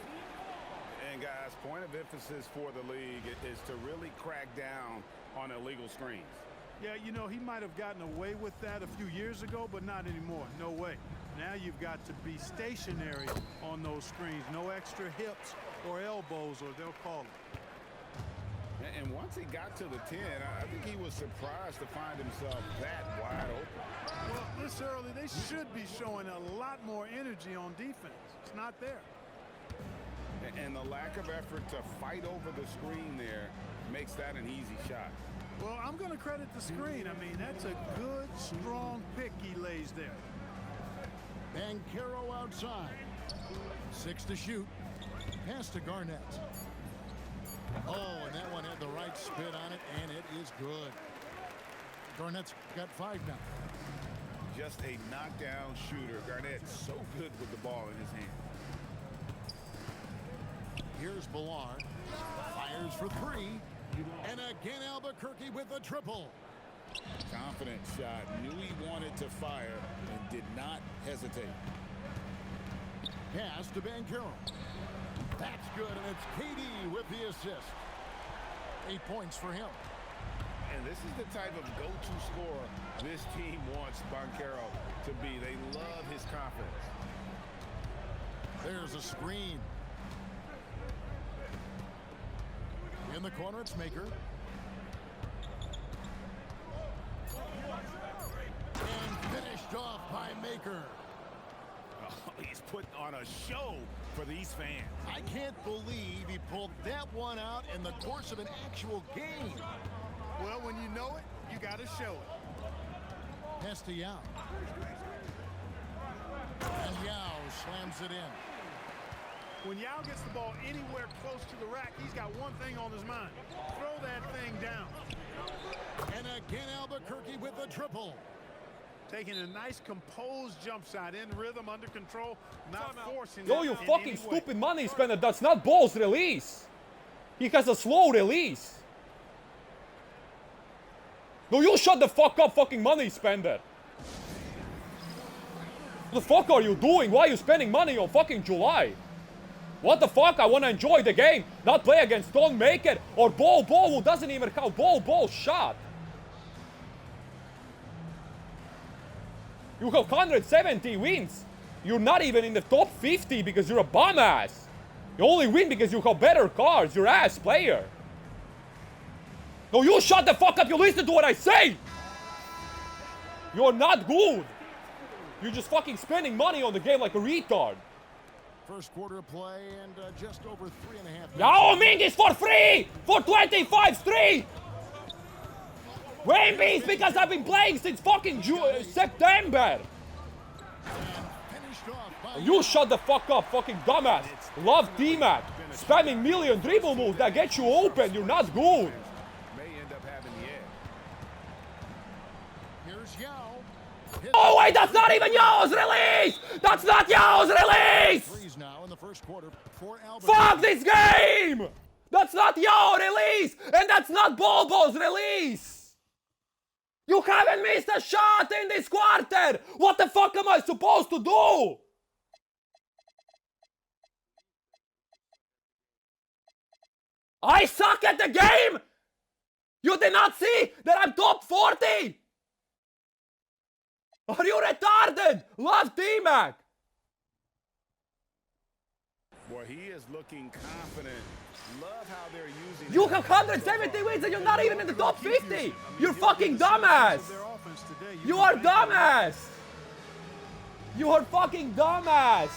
And guys, point of emphasis for the league is to really crack down on illegal screens. Yeah, you know, he might have gotten away with that a few years ago, but not anymore. No way. Now you've got to be stationary on those screens. No extra hips or elbows, or they'll call it. And once he got to the 10, I think he was surprised to find himself that wide open. Well, this early, they should be showing a lot more energy on defense. It's not there. And the lack of effort to fight over the screen there makes that an easy shot. Well, I'm going to credit the screen. I mean, that's a good, strong pick he lays there. Banchero outside. 6 to shoot. Pass to Garnett. Oh, and that one had the right spin on it, and it is good. Garnett's got 5 now. Just a knockdown shooter. Garnett so good with the ball in his hand. Here's Ballard. Fires for 3. And again, Albuquerque with a triple. Confident shot. Knew he wanted to fire and did not hesitate. Pass to Banchero. That's good, and it's KD with the assist. 8 points for him. And this is the type of go-to scorer this team wants Banchero to be. They love his confidence. There's a screen. In the corner, it's Maker. And finished off by Maker. Oh, he's putting on a show for these fans. I can't believe he pulled that one out in the course of an actual game. Well, when you know it, you got to show it. Pass to Yao. And Yao slams it in. When Yao gets the ball anywhere close to the rack, he's got one thing on his mind. Throw that thing down. And again, Albuquerque with a triple. Taking a nice composed jump shot in rhythm, under control, not forcing Yo, it you in fucking any way. stupid money spender. That's not ball's release. He has a slow release. No, you shut the fuck up, fucking money spender. What the fuck are you doing? Why are you spending money on fucking July? What the fuck? I want to enjoy the game, not play against Don't Make It or Ball who doesn't even have Ball shot. You have 170 wins. You're not even in the top 50 because you're a bum ass. You only win because you have better cards. You're ass player. No, you shut the fuck up. You listen to what I say. You're not good. You're just fucking spending money on the game like a retard. First quarter play and just over 3.5 minutes. Yao Ming is for free for 25 straight. Wemby's because I've been playing since fucking September. You shut the fuck up, fucking dumbass. Love T-Mac. Spamming million dribble moves that get you open. You're not good. Here's Yao. Oh wait, that's not even Yao's release! That's not Yao's release! Freeze now in the first quarter for Fuck this game! That's not Yao release! And that's not Bobo's release! You haven't missed a shot in this quarter! What the fuck am I supposed to do? I suck at the game! You did not see that I'm top 40! Are you retarded? Love T-Mac! Boy, he is looking confident. Love how they're using. You have 170 wins and you're not even in the top 50! You're fucking dumbass! You are dumbass! You are fucking dumbass!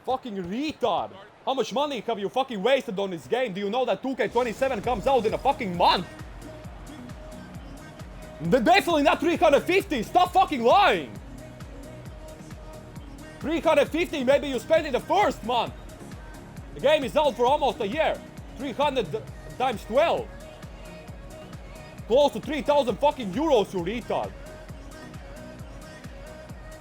Fucking retard! How much money have you fucking wasted on this game? Do you know that 2K27 comes out in a fucking month? Definitely not 350! Stop fucking lying! 350 maybe you spend in the first month. The game is out for almost a year. 300 times 12. Close to 3,000 fucking euros, you retard.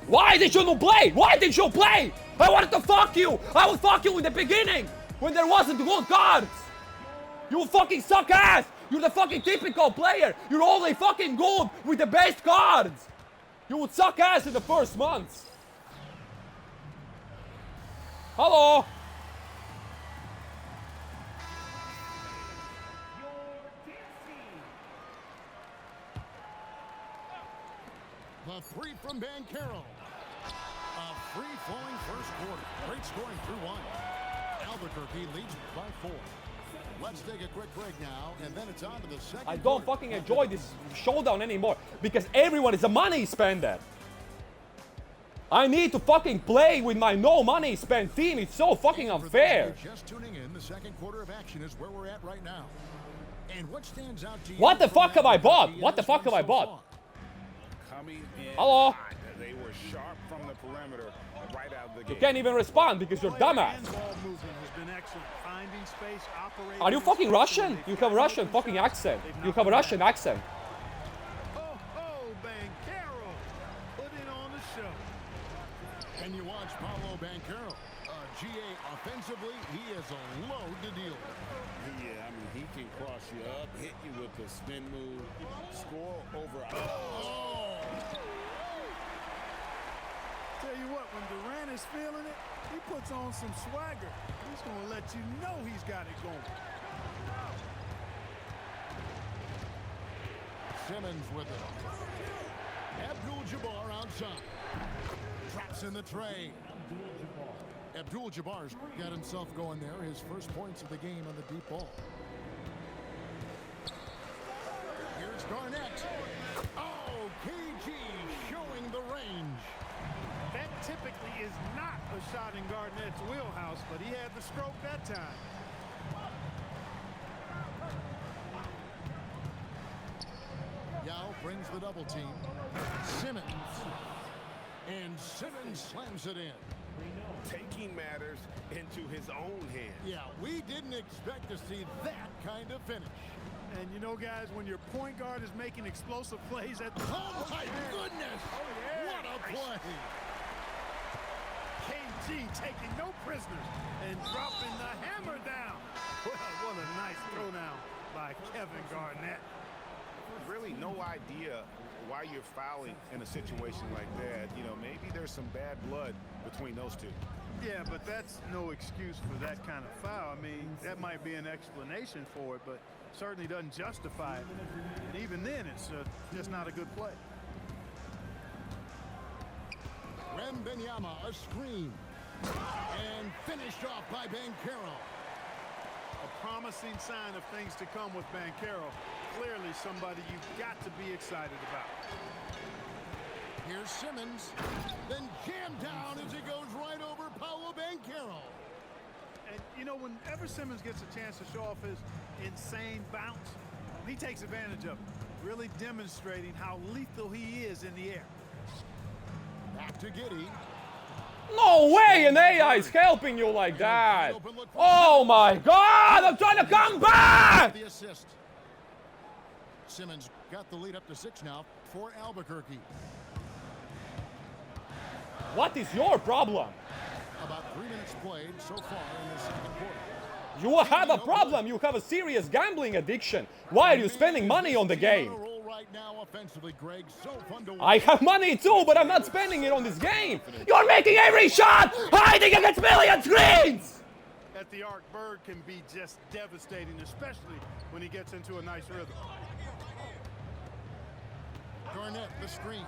Why did you not play? Why did you play? I wanted to fuck you. I would fuck you in the beginning when there wasn't good cards. You fucking suck ass. You're the fucking typical player. You're only fucking good with the best cards. You would suck ass in the first months. Hello. The three from Banchero. A free-flowing first quarter. Great scoring through one. Albuquerque leads by 4. Let's take a quick break now, and then it's on to the second. I don't fucking enjoy this showdown anymore because everyone is a money spender. I need to fucking play with my no money spend team. It's so fucking unfair. Just tuning in, the second quarter of action is where we're at right now. And what stands out to you? What the fuck have I bought? What the fuck have I bought? Hello? They were sharp from the perimeter right out of the You gate. can't even respond because you're dumbass. Are you fucking Russian? You have a Russian fucking accent. You have a Russian accent. Banchero, put it on the show. And you watch Paulo Banchero. GA offensively, he is a load to deal with. Yeah, I mean, he can cross you up, hit you with the spin move, score over. Tell you what, when Durant is feeling it, he puts on some swagger. He's going to let you know he's got it going. Simmons with it. Abdul-Jabbar outside. Traps in the tray. Abdul-Jabbar's got himself going there. His first points of the game on the deep ball. Here's Garnett. Oh, KG showing the range. That typically is not a shot in Garnett's wheelhouse, but he had the stroke that time. Yao brings the double team. Simmons. And Simmons slams it in. Taking matters into his own hands. Yeah, we didn't expect to see that kind of finish. And you know, guys, when your point guard is making explosive plays at the... Oh, my goodness! Oh, yeah. What a play! KG taking no prisoners and dropping the hammer down. Well, what a nice throw down by Kevin Garnett. really no idea why you're fouling in a situation like that. You know, maybe there's some bad blood between those two. Yeah, but that's no excuse for that kind of foul. I mean, that might be an explanation for it, but certainly doesn't justify it. And even then, it's just not a good play. Wembanyama, a screen. And finished off by Banchero. A promising sign of things to come with Banchero. Clearly somebody you've got to be excited about. Here's Simmons. Then jammed down as he goes right over Paolo Banchero. And, you know, whenever Simmons gets a chance to show off his insane bounce, he takes advantage of it, really demonstrating how lethal he is in the air. Back to Giddey. No way an AI is helping you like that. Oh my God, I'm trying to come back. The assist. Simmons got the lead up to 6 now for Albuquerque. What is your problem? About 3 minutes played so far in the second quarter. You have a problem. You have a serious gambling addiction. Why are you spending money on the game? Right now offensively, Greg. So fun to watch. I have money too, but I'm not spending it on this game. You're making every shot, hiding against million screens. At the arc, Bird can be just devastating, especially when he gets into a nice rhythm. Garnett, the screen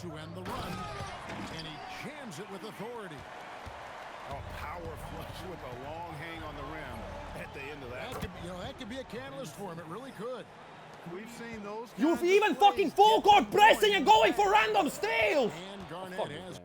to end the run, and he jams it with authority. Oh, power flush with a long hang on the rim at the end of that. That could be a catalyst for him. It really could. We've seen those. You've even fucking full court pressing and going for random steals. And Garnett has.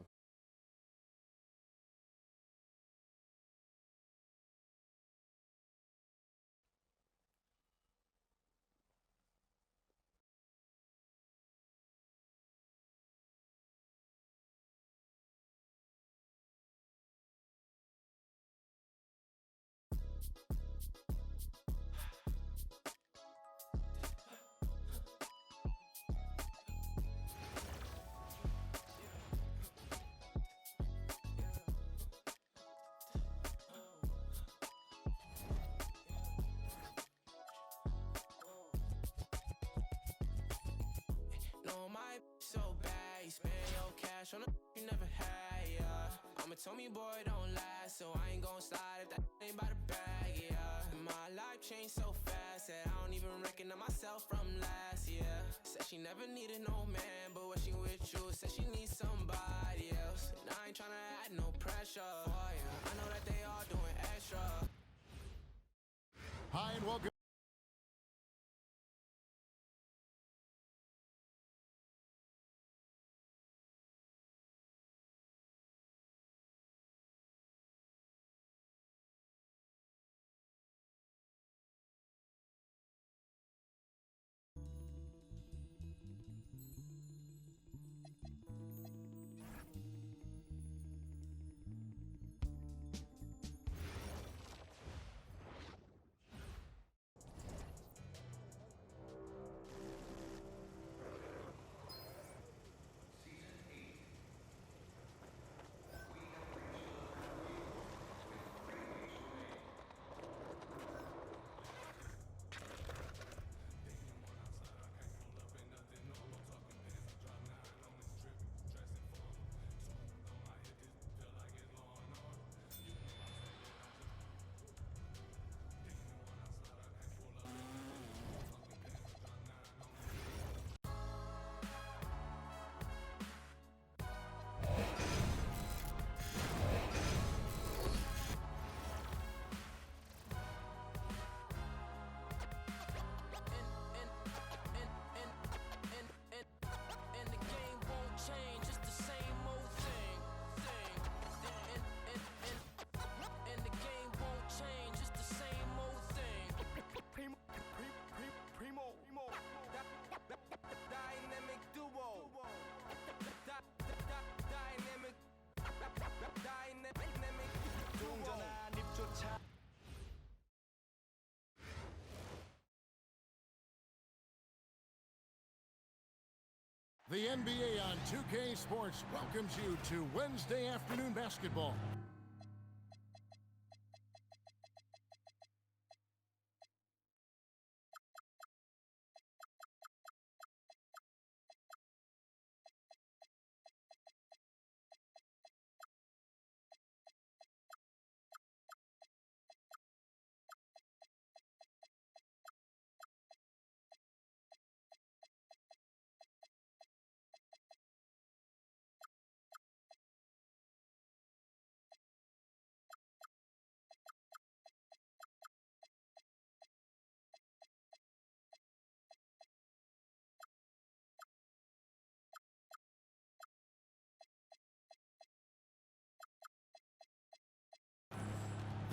No, my so bad, you spend your cash on a you never had, yeah. I'ma tell me, boy, don't last, so I ain't gon' slide if that ain't by the bag, yeah. My life changed so fast that I don't even recognize myself from last year. Said she never needed no man, but when she with you, said she needs somebody else. And I ain't tryna add no pressure for you. I know that they all doing extra. Hi and welcome. The NBA on 2K Sports welcomes you to Wednesday afternoon basketball.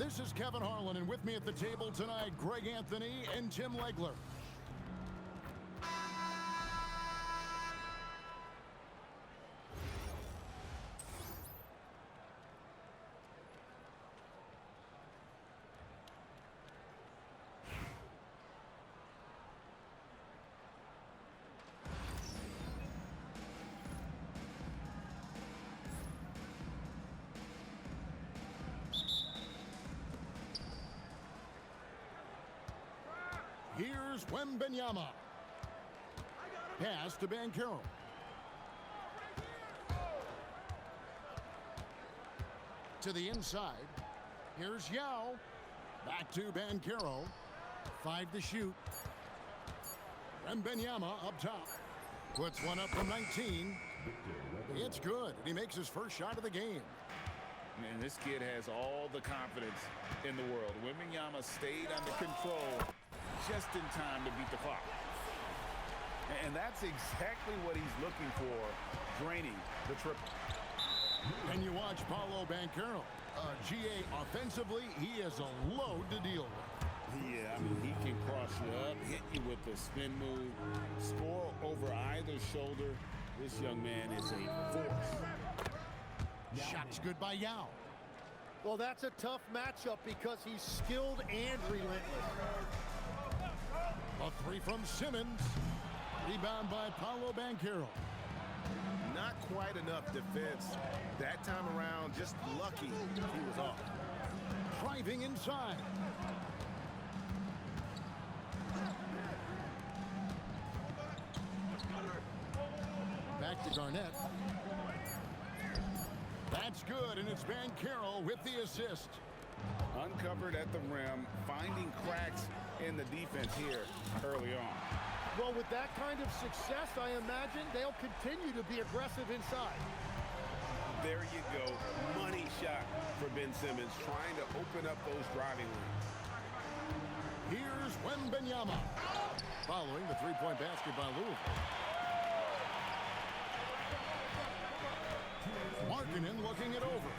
This is Kevin Harlan, and with me at the table tonight, Greg Anthony and Tim Legler. Here's Wembenyama. Pass to Banchero. To the inside. Here's Yao. Back to Banchero. 5 to shoot. Wembenyama up top. Puts one up from 19. It's good. He makes his first shot of the game. And this kid has all the confidence in the world. Wembenyama stayed under control just in time to beat the clock. And that's exactly what he's looking for, draining the triple. And you watch Paolo Banchero. GA offensively, he is a load to deal with. Yeah, I mean, he can cross you up, hit you with the spin move, score over either shoulder. This young man is a force. Shot's good by Yao. Well, that's a tough matchup because he's skilled and relentless. A 3 from Simmons. Rebound by Paolo Banchero. Not quite enough defense that time around. Just lucky he was off. Driving inside. Back to Garnett. That's good, and it's Banchero with the assist. Uncovered at the rim, finding cracks in the defense here early on. Well, with that kind of success, I imagine they'll continue to be aggressive inside. There you go. Money shot for Ben Simmons, trying to open up those driving lanes. Here's Wembenyama. Following the three-point basket by Louisville. Markkanen looking it over.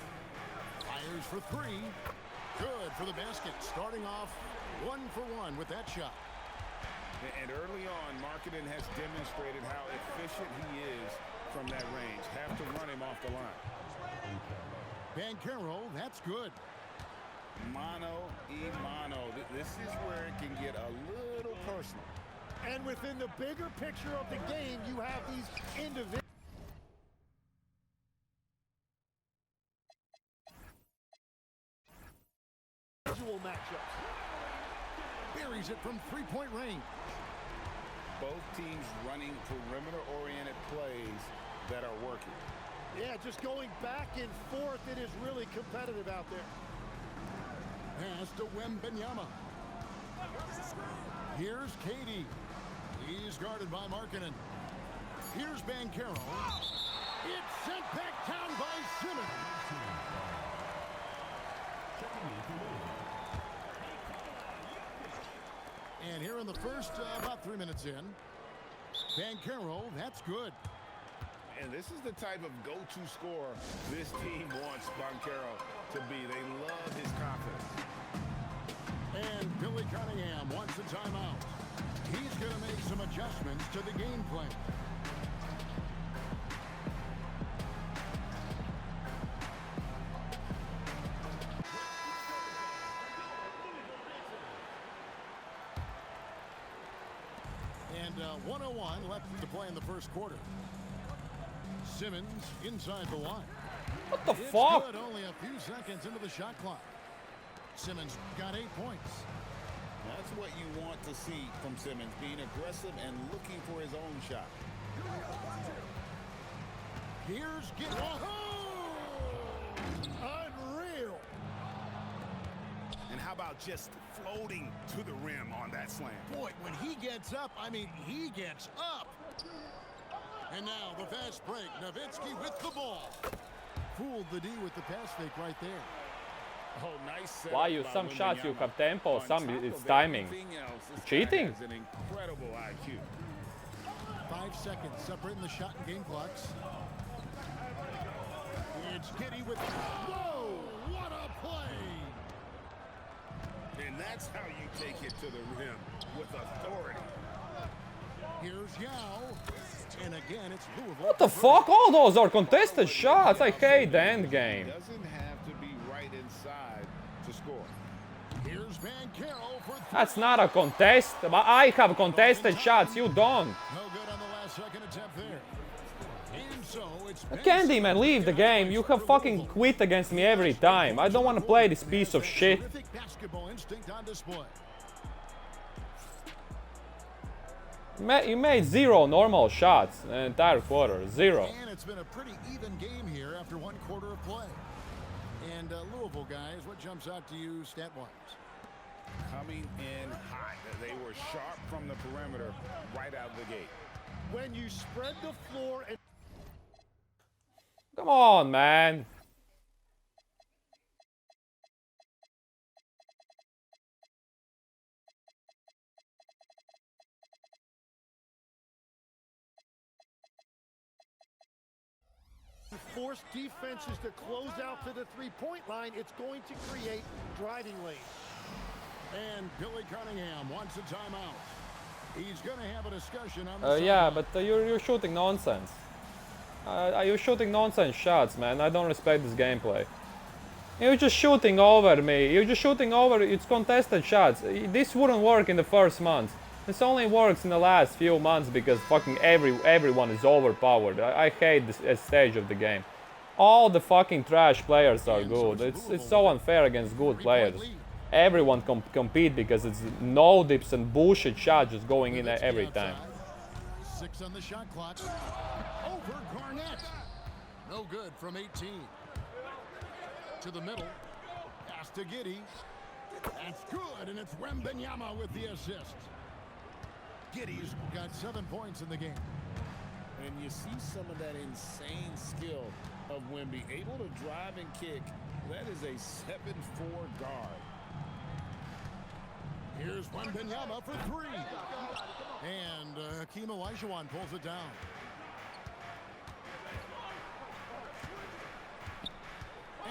Fires for 3. Good for the basket. Starting off 1 for 1 with that shot. And early on, Markkanen has demonstrated how efficient he is from that range. Have to run him off the line. Banchero, that's good. Mano y mano. This is where it can get a little personal. And within the bigger picture of the game, you have these individual matchups. Buries it from three-point range. Both teams running perimeter-oriented plays that are working. Yeah, just going back and forth, it is really competitive out there. Pass to Wembenyama. Here's Katie. He's guarded by Markkanen. Here's Banchero. It's sent back down by Simmons. And here in the first, about 3 minutes in, Banchero, that's good. And this is the type of go-to scorer this team wants Banchero to be. They love his confidence. And Billy Cunningham wants a timeout. He's going to make some adjustments to the game plan. And 1:01 left to play in the first quarter. Simmons inside the line. What the It's fuck? good, only a few seconds into the shot clock. Simmons got 8 points. That's what you want to see from Simmons, being aggressive and looking for his own shot. Here's unreal. And how about just floating to the rim on that slam? Boy, when he gets up, I mean, he gets up. And now the fast break. Nowitzki with the ball. Fooled the D with the pass fake right there. Oh, nice setup Why you by some shots you Wembanyama. have tempo, On some top it's of timing. everything else, this guy Cheating? has an incredible IQ. 5 seconds separating the shot and game clocks. It's Giddey with... Whoa! What a play! And that's how you take it to the rim with authority. Here's Yao. And again, it's Louisville. What the fuck? All those are contested shots. I hate the end game. Doesn't have to be right inside to score. Here's Van Carroll for three. That's not a contest. I have contested shots. You don't. No good on the last second attempt there. And so it's Candyman, leave the game. You have fucking quit against me every time. I don't want to play this piece of shit. terrific basketball instinct on display. You made 0 normal shots in the entire quarter. 0. And it's been a pretty even game here after one quarter of play. And Louisville, guys, what jumps out to you stat-wise? Coming in hot. They were sharp from the perimeter right out of the gate. When you spread the floor and Come on, man. force defenses to close out to the three-point line, it's going to create driving lanes. And Billy Cunningham wants a timeout. He's going to have a discussion on the Yeah, but you're shooting nonsense. You're shooting nonsense shots, man. I don't respect this gameplay. You're just shooting over me. You're just shooting over. It's contested shots. This wouldn't work in the first month. This only works in the last few months because fucking everyone is overpowered. I hate this stage of the game. All the fucking trash players are good. It's so unfair against good players. Everyone compete because it's no dips and bullshit shots just going in every time. 6 on the shot clock. Over Garnett. No good from 18. To the middle. Pass to Giddey. That's good, and it's Wembenyama with the assist. Giddey's got 7 points in the game. And you see some of that insane skill of Wemby. Able to drive and kick. That is a 7'4" guard. Here's Wembenyama for 3. And Hakeem Olajuwon pulls it down.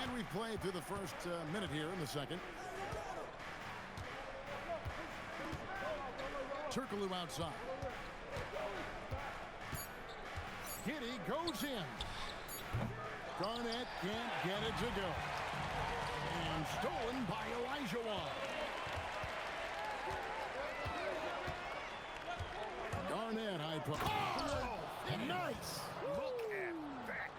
And we've played through the first minute here in the second. Turkoglu outside. Giddey goes in. Garnett can't get it to go. And stolen by Olajuwon. Garnett high post. Oh, nice. Look at that.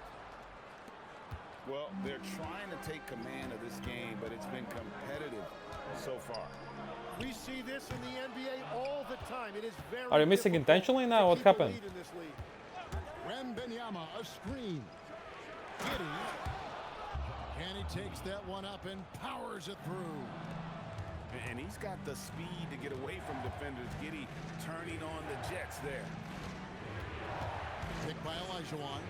Well, they're trying to take command of this game, but it's been competitive so far. We see this in the NBA all the time. It is very Are you missing intentionally now? What happened? Wembenyama, a screen. Giddey. And he takes that one up and powers it through. And he's got the speed to get away from defenders. Giddey turning on the Jets there. Picked by Olajuwon.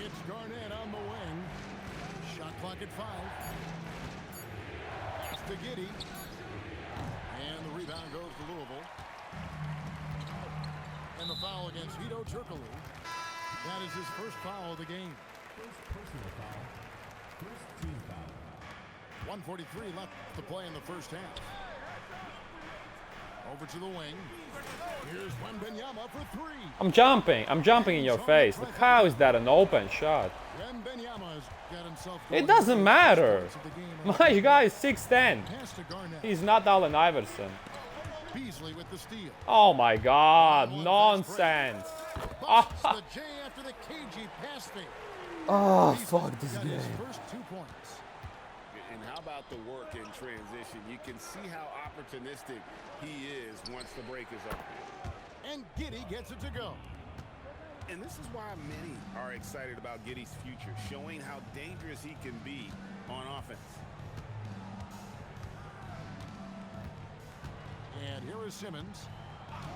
It's Garnett on the wing. Shot clock at 5. Pass to Giddey. And the rebound goes to Louisville. And the foul against Hedo Turkoglu. That is his first foul of the game. First personal foul. First team foul. 1:43 left to play in the first half. Over to the wing. Here's Wembenyama for 3. I'm jumping in your face. Look, how is that an open shot? Wembenyama's got himself. It doesn't matter. My guy is 6'10". Pass to Garnett. He's not Allen Iverson. Beasley with the steal. Oh my god, nonsense. Busts the J after the KG pass fake. Oh, Beasley fuck this got his game. first 2 points. And how about the work in transition? You can see how opportunistic he is once the break is over. And Giddey gets it to go. And this is why many are excited about Giddey's future, showing how dangerous he can be on offense. And here is Simmons.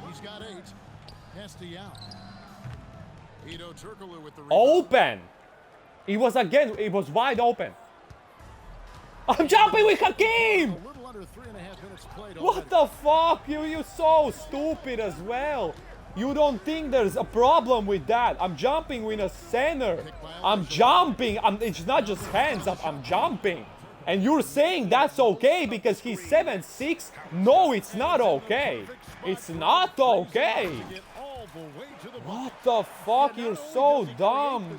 He's got 8. Pass to Yao. Hedo Turkoglu with the rebound. Open. It was wide open. I'm jumping with Hakeem. A little under 3.5 minutes played What already. the fuck? You're so stupid as well. You don't think there's a problem with that? I'm jumping with a center. I'm jumping. It's not just hands. I'm jumping. And you're saying that's okay because he's 7'6"? No, it's not okay. It's not okay. What the fuck? You're so dumb.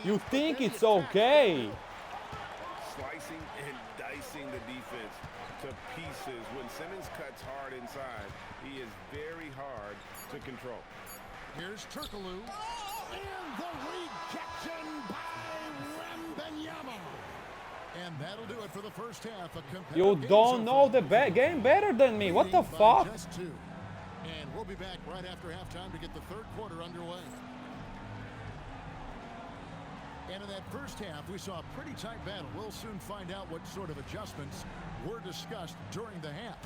You think it's okay. Slicing and dicing the defense to pieces. When Simmons cuts hard inside, he is very hard to control. Here's Turkoglu. And the rejection by Wembanyama. And that'll do it for the first half. You don't know the game better than me. What the fuck? Just two. And we'll be back right after halftime to get the third quarter underway. And in that first half, we saw a pretty tight battle. We'll soon find out what sort of adjustments were discussed during the half.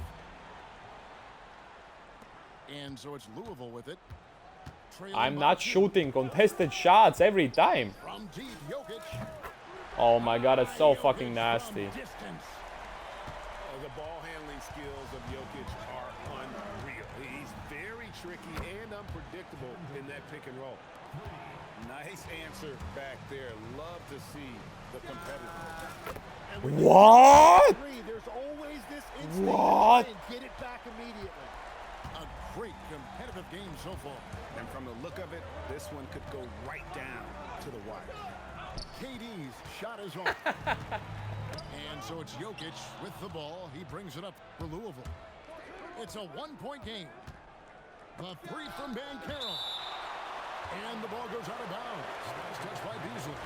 And so it's Louisville with it. I'm not shooting contested shots every time. From deep, Jokic. Oh my god, it's so fucking nasty. The ball handling skills of Jokic are unreal. He's very tricky and unpredictable in that pick and roll. Nice answer back there. Love to see the competitor. What? There's always this instinct What? to get it back immediately. A great competitive game so far. And from the look of it, this one could go right down to the wire. KD's shot is off. And so it's Jokic with the ball. He brings it up for Louisville. It's a one-point game. The three from Banchero. And the ball goes out of bounds. Nice touch by Beasley.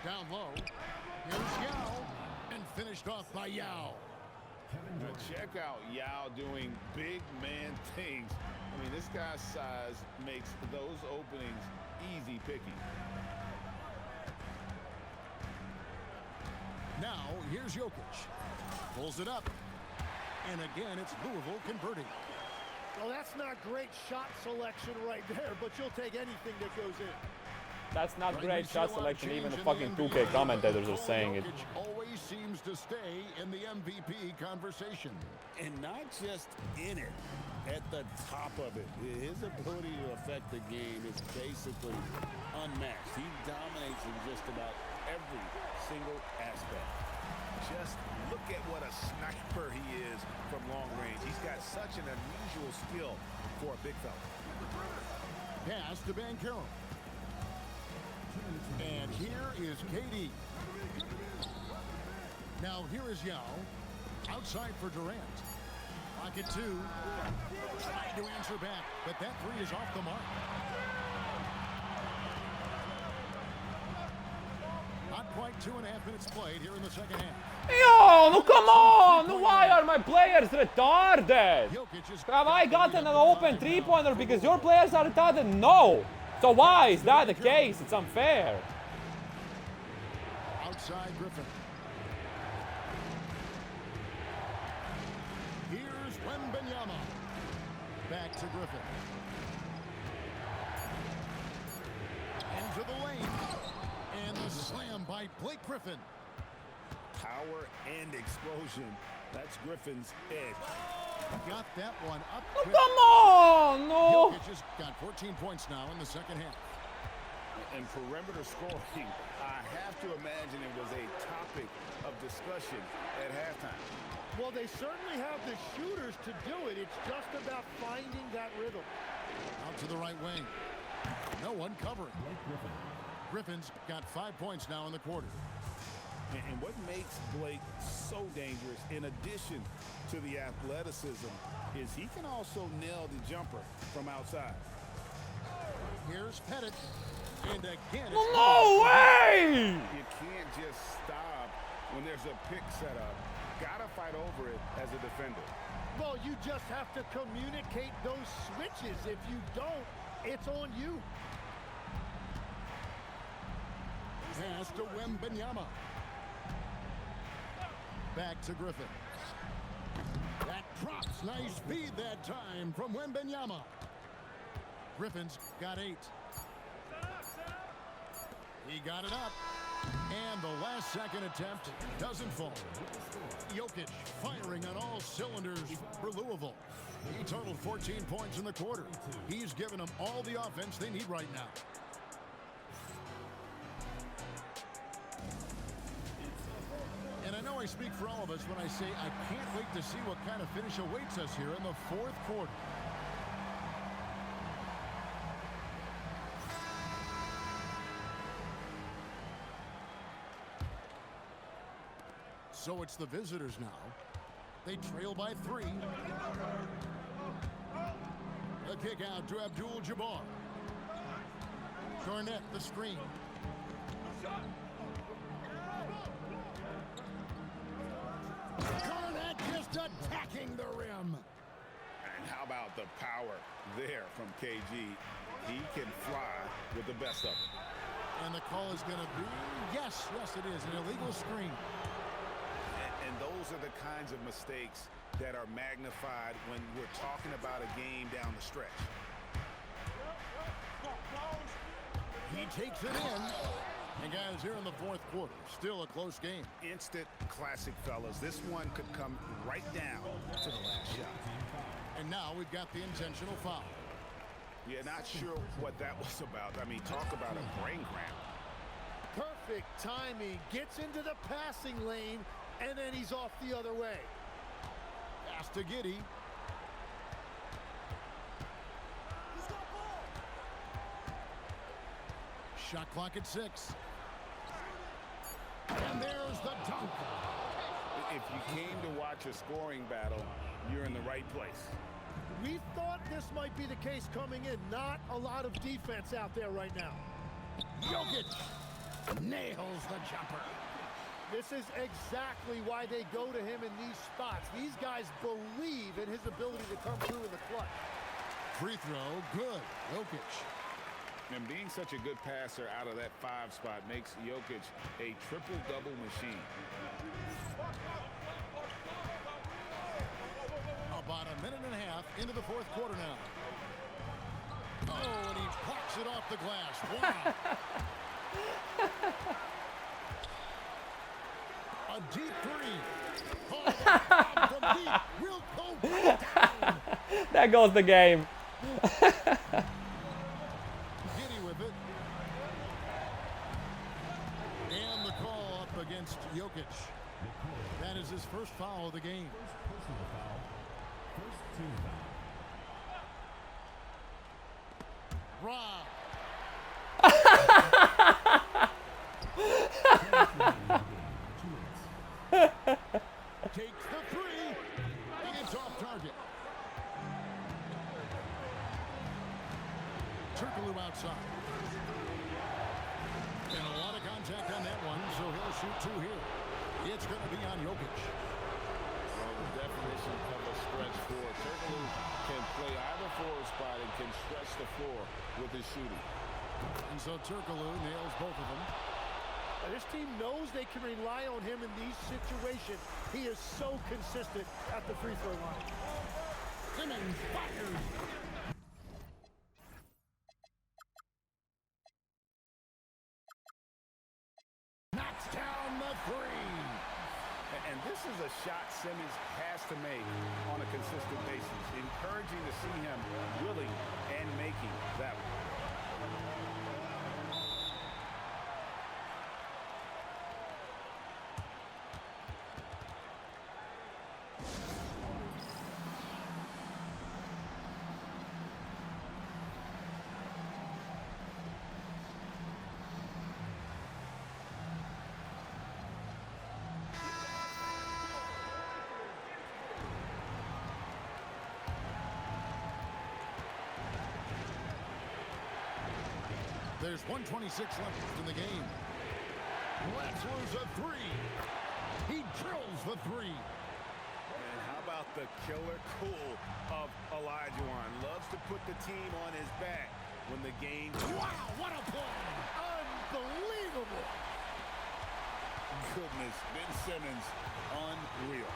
Down low. Here's Yao. And finished off by Yao. Now check out Yao doing big man things. I mean, this guy's size makes those openings easy picking. Now, here's Jokic. Pulls it up. And again, it's Louisville converting. Well, that's not great shot selection right there, but you'll take anything that goes in. That's not great shot selection. Even the fucking 2K commentators are saying it. Always seems to stay in the MVP conversation. And not just in it, at the top of it. His ability to affect the game is basically unmatched. He dominates in just about every single aspect. Just look at what a sniper he is from long range. He's got such an unusual skill for a big fella. Pass to Banchero. And here is KD. Now here is Yao. Outside for Durant. Pocket two. Trying to answer back, but that three is off the mark. Not quite 2.5 minutes played here in the second half. Yo, no come on! Why are my players retarded? Have I gotten an open three-pointer because your players are retarded? No! So why is that the case? It's unfair. Outside Griffin. Here's Wembanyama. Back to Griffin. Into the lane. And the slam by Blake Griffin. Power and explosion. That's Griffin's edge. Got that one up. Oh, come on! No! Jokic has got 14 points now in the second half. And perimeter scoring, I have to imagine it was a topic of discussion at halftime. Well, they certainly have the shooters to do it. It's just about finding that rhythm. Out to the right wing. No one covering. Griffin's got 5 points now in the quarter. And what makes Blake so dangerous, in addition to the athleticism, is he can also nail the jumper from outside. Here's Pettit. And again, it's no way! You can't just stop when there's a pick set up. Gotta fight over it as a defender. Well, you just have to communicate those switches. If you don't, it's on you. Pass to Wembanyama. Back to Griffin. That drops. Nice speed that time from Wembanyama. Griffin's got 8. He got it up. And the last-second attempt doesn't fall. Jokic firing on all cylinders for Louisville. He totaled 14 points in the quarter. He's given them all the offense they need right now. And I know I speak for all of us when I say I can't wait to see what kind of finish awaits us here in the fourth quarter. So it's the visitors now. They trail by 3. A kick out to Abdul-Jabbar. Garnett, the screen. Garnett just attacking the rim. And how about the power there from KG? He can fly with the best of them. And the call is going to be, yes, it is, an illegal screen. And those are the kinds of mistakes that are magnified when we're talking about a game down the stretch. He takes it in. And guys, here in the fourth quarter, still a close game. Instant classic, fellas. This one could come right down to the last shot. And now we've got the intentional foul. Yeah, not sure what that was about. I mean, talk about a brain cramp. Perfect timing. Gets into the passing lane, and then he's off the other way. Pass to Giddey. Shot clock at 6. And there's the dunk. If you came to watch a scoring battle, you're in the right place. We thought this might be the case coming in. Not a lot of defense out there right now. Jokic nails the jumper. This is exactly why they go to him in these spots. These guys believe in his ability to come through in the clutch. Free throw, good. Jokic. And being such a good passer out of that 5 spot makes Jokic a triple-double machine. About a minute and a half into the fourth quarter now. Oh, and he plucks it off the glass. Wow. A deep 3. Oh, from deep. Will go down. There goes the game. Giddey with it. And the call up against Jokic. That is his first foul of the game. Personal foul. First team foul. Rob. Takes the 3. It's off target. Turkoglu outside. And a lot of contact on that one, so he'll shoot 2 here. It's going to be on Jokic. Well, the definition of a stretch floor. Turkoglu can play either forward spot and can stretch the floor with his shooting. And so Turkoglu nails both of them. This team knows they can rely on him in these situations. He is so consistent at the free throw line. Simmons fires. Knocks down the 3. And this is a shot Simmons has to make on a consistent basis. Encouraging to see him willing and making that one. There's 1:26 left in the game. Wrestler's a 3. He drills the 3. And how about the killer cool of Olajuwon? Loves to put the team on his back when the game... Wow, what a play! Unbelievable! Goodness, Ben Simmons, unreal.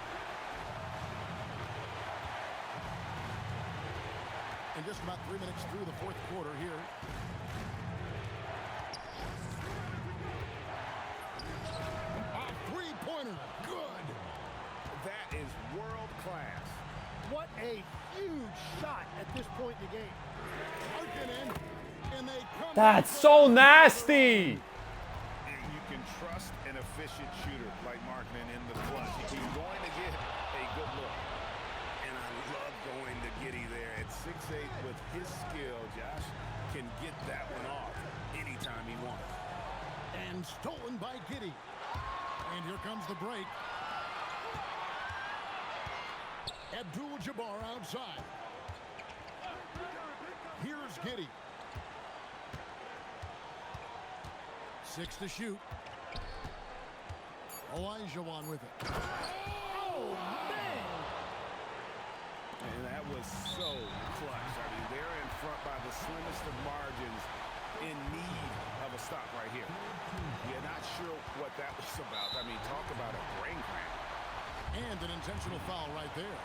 And just about 3 minutes through the fourth quarter here. Three-pointer. Good. That is world class. What a huge shot at this point in the game. Markkanen, and they come. That's so nasty. You can trust an efficient shooter like Markman in the clutch. He's going to get a good look. And I love going to Giddey there. At 6'8", with his skill, Josh can get that one off anytime he wants. And stolen by Giddey. And here comes the break. Abdul-Jabbar outside. Here's Giddey. 6 to shoot. Olajuwon with it. Oh, man. And that was so clutch. I mean, they're in front by the slimmest of margins, in need of a stop right here. You're not sure what that was about. I mean, talk about a brain cramp. And an intentional foul right there.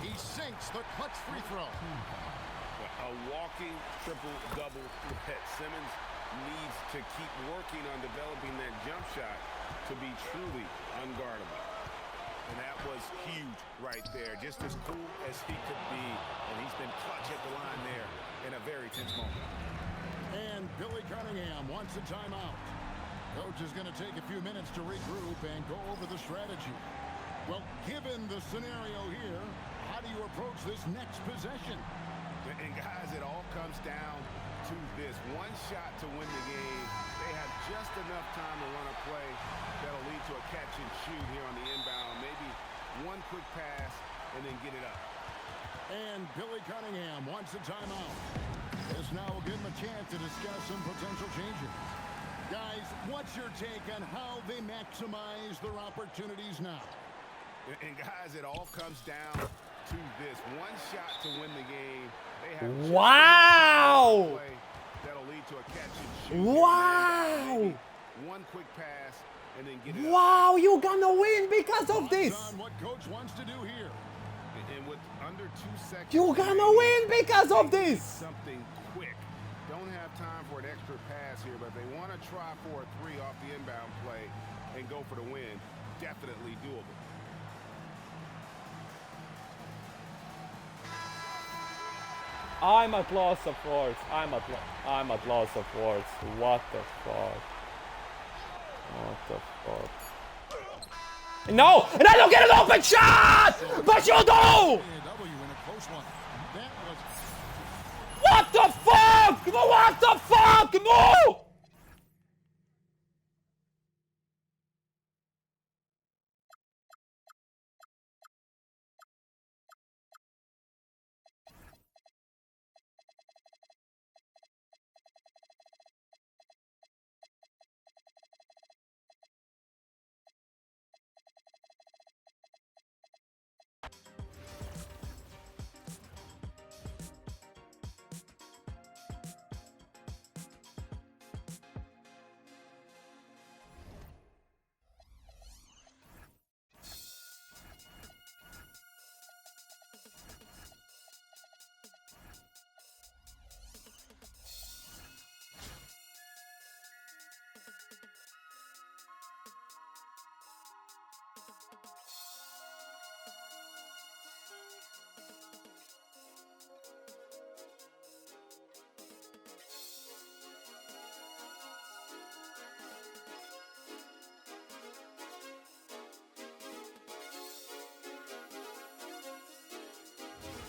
He sinks the clutch free throw. A walking triple-double threat. Simmons needs to keep working on developing that jump shot to be truly unguardable. And that was huge right there. Just as cool as he could be. And he's been clutch at the line there in a very tense moment. And Billy Cunningham wants a timeout. Coach is going to take a few minutes to regroup and go over the strategy. Well, given the scenario here, how do you approach this next possession? And guys, it all comes down to this. One shot to win the game. They have just enough time to run a play that'll lead to a catch and shoot here on the inbound. Maybe one quick pass and then get it up. And Billy Cunningham wants a timeout. This now will give him a chance to discuss some potential changes. Guys, what's your take on how they maximize their opportunities now? And guys, it all comes down to this. One shot to win the game. They have Wow! that'll lead to a catch and shoot. Wow! One quick pass and then get it Wow, you're gonna win because of this. On what coach wants to do here. And with under 2 seconds, You're gonna win because of this. Something quick. Don't have time for an extra pass here, but they want to try for a 3 off the inbound play and go for the win. Definitely doable. I'm at loss of words. I'm at loss of words. What the fuck? What the fuck? No! And I don't get an open shot! But you do! W in a close one. That was What the fuck? No, what the fuck? No!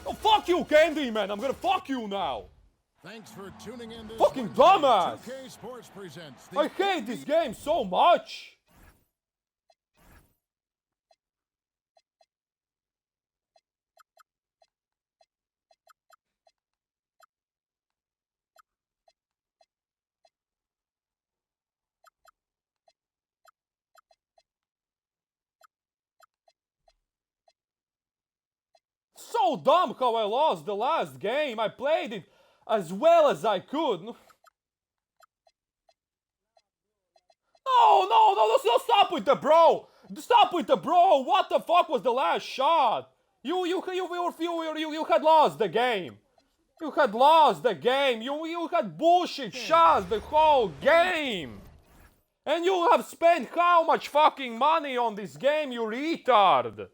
Oh, fuck you, Candyman! I'm gonna fuck you now! Thanks for tuning in this Fucking Wednesday. dumbass! 2K Sports presents the I hate this game so much! So dumb how I lost the last game. I played it as well as I could. No, stop with the bro. Stop with the bro. What the fuck was the last shot? You had lost the game. You had lost the game. You had bullshit shots the whole game. And you have spent how much fucking money on this game, you retard?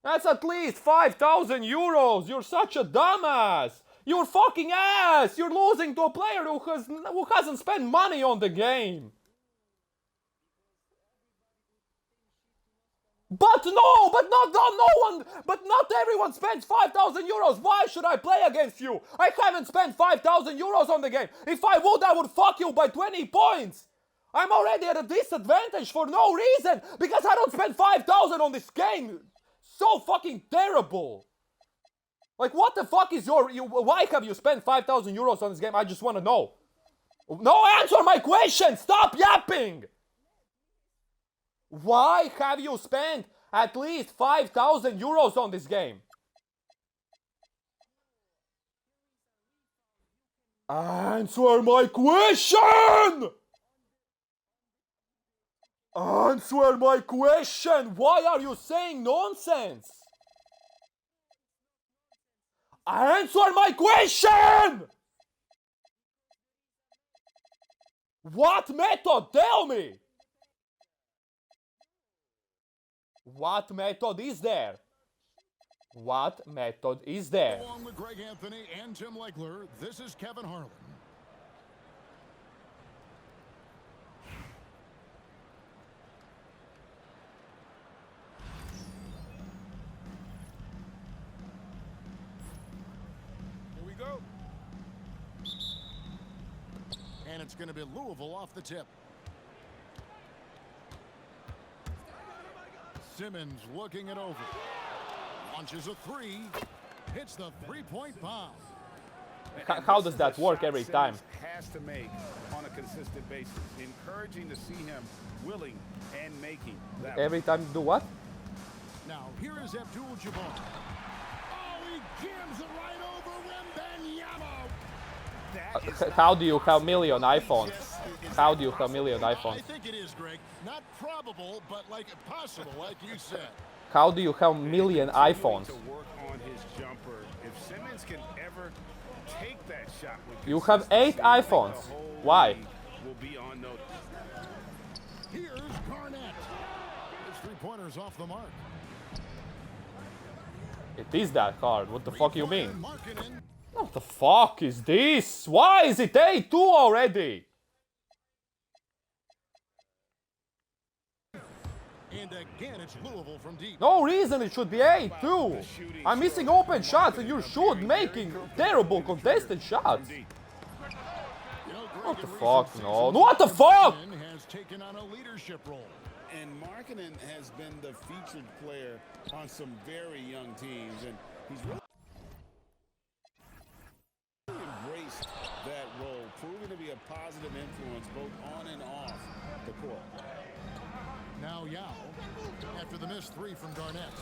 That's at least 5,000 euros. You're such a dumbass. You're fucking ass. You're losing to a player who hasn't spent money on the game. But not everyone spends 5,000 euros. Why should I play against you? I haven't spent 5,000 euros on the game. If I would fuck you by 20 points. I'm already at a disadvantage for no reason because I don't spend 5,000 on this game. So fucking terrible. Like, what the fuck is why have you spent 5,000 euros on this game? I just want to know. No, answer my question. Stop yapping. Why have you spent at least 5,000 euros on this game? Answer my question! Answer my question! Why are you saying nonsense? Answer my question! What method? Tell me! What method is there? What method is there? Along with Greg Anthony and Tim Legler, this is Kevin Harlan. Here we go. And it's going to be Louisville off the tip. Simmons looking it over. Launches a three. Hits the three-point bomb. How does that work every time? Has to make on a consistent basis. Encouraging to see him willing and making that. Every time do what? Now here is Abdul-Jabbar. Oh, he jams it right over Wembanyama. How do you have million iPhones? How do you have million iPhones? I think it is, Greg. Not probable, but like possible, like you said. How do you have million iPhones? To work on his jumper. If Simmons can ever take that shot with You have 8 iPhones. Why? Will be on notice. Here's Garnett. His three-pointers off the mark. It is that hard. What the fuck you mean? What the fuck is this? Why is it 8-2 already? And again, it's Louisville from deep. No reason it should be 8-2. I'm missing open shots and you should making terrible contested shots. What the fuck? No. What the fuck? Has taken on a leadership role. And Markkanen has been the featured player on some very young teams, and he's really embraced that role, proving to be a positive influence both on and off the court. Now Yao, after the missed three from Garnett.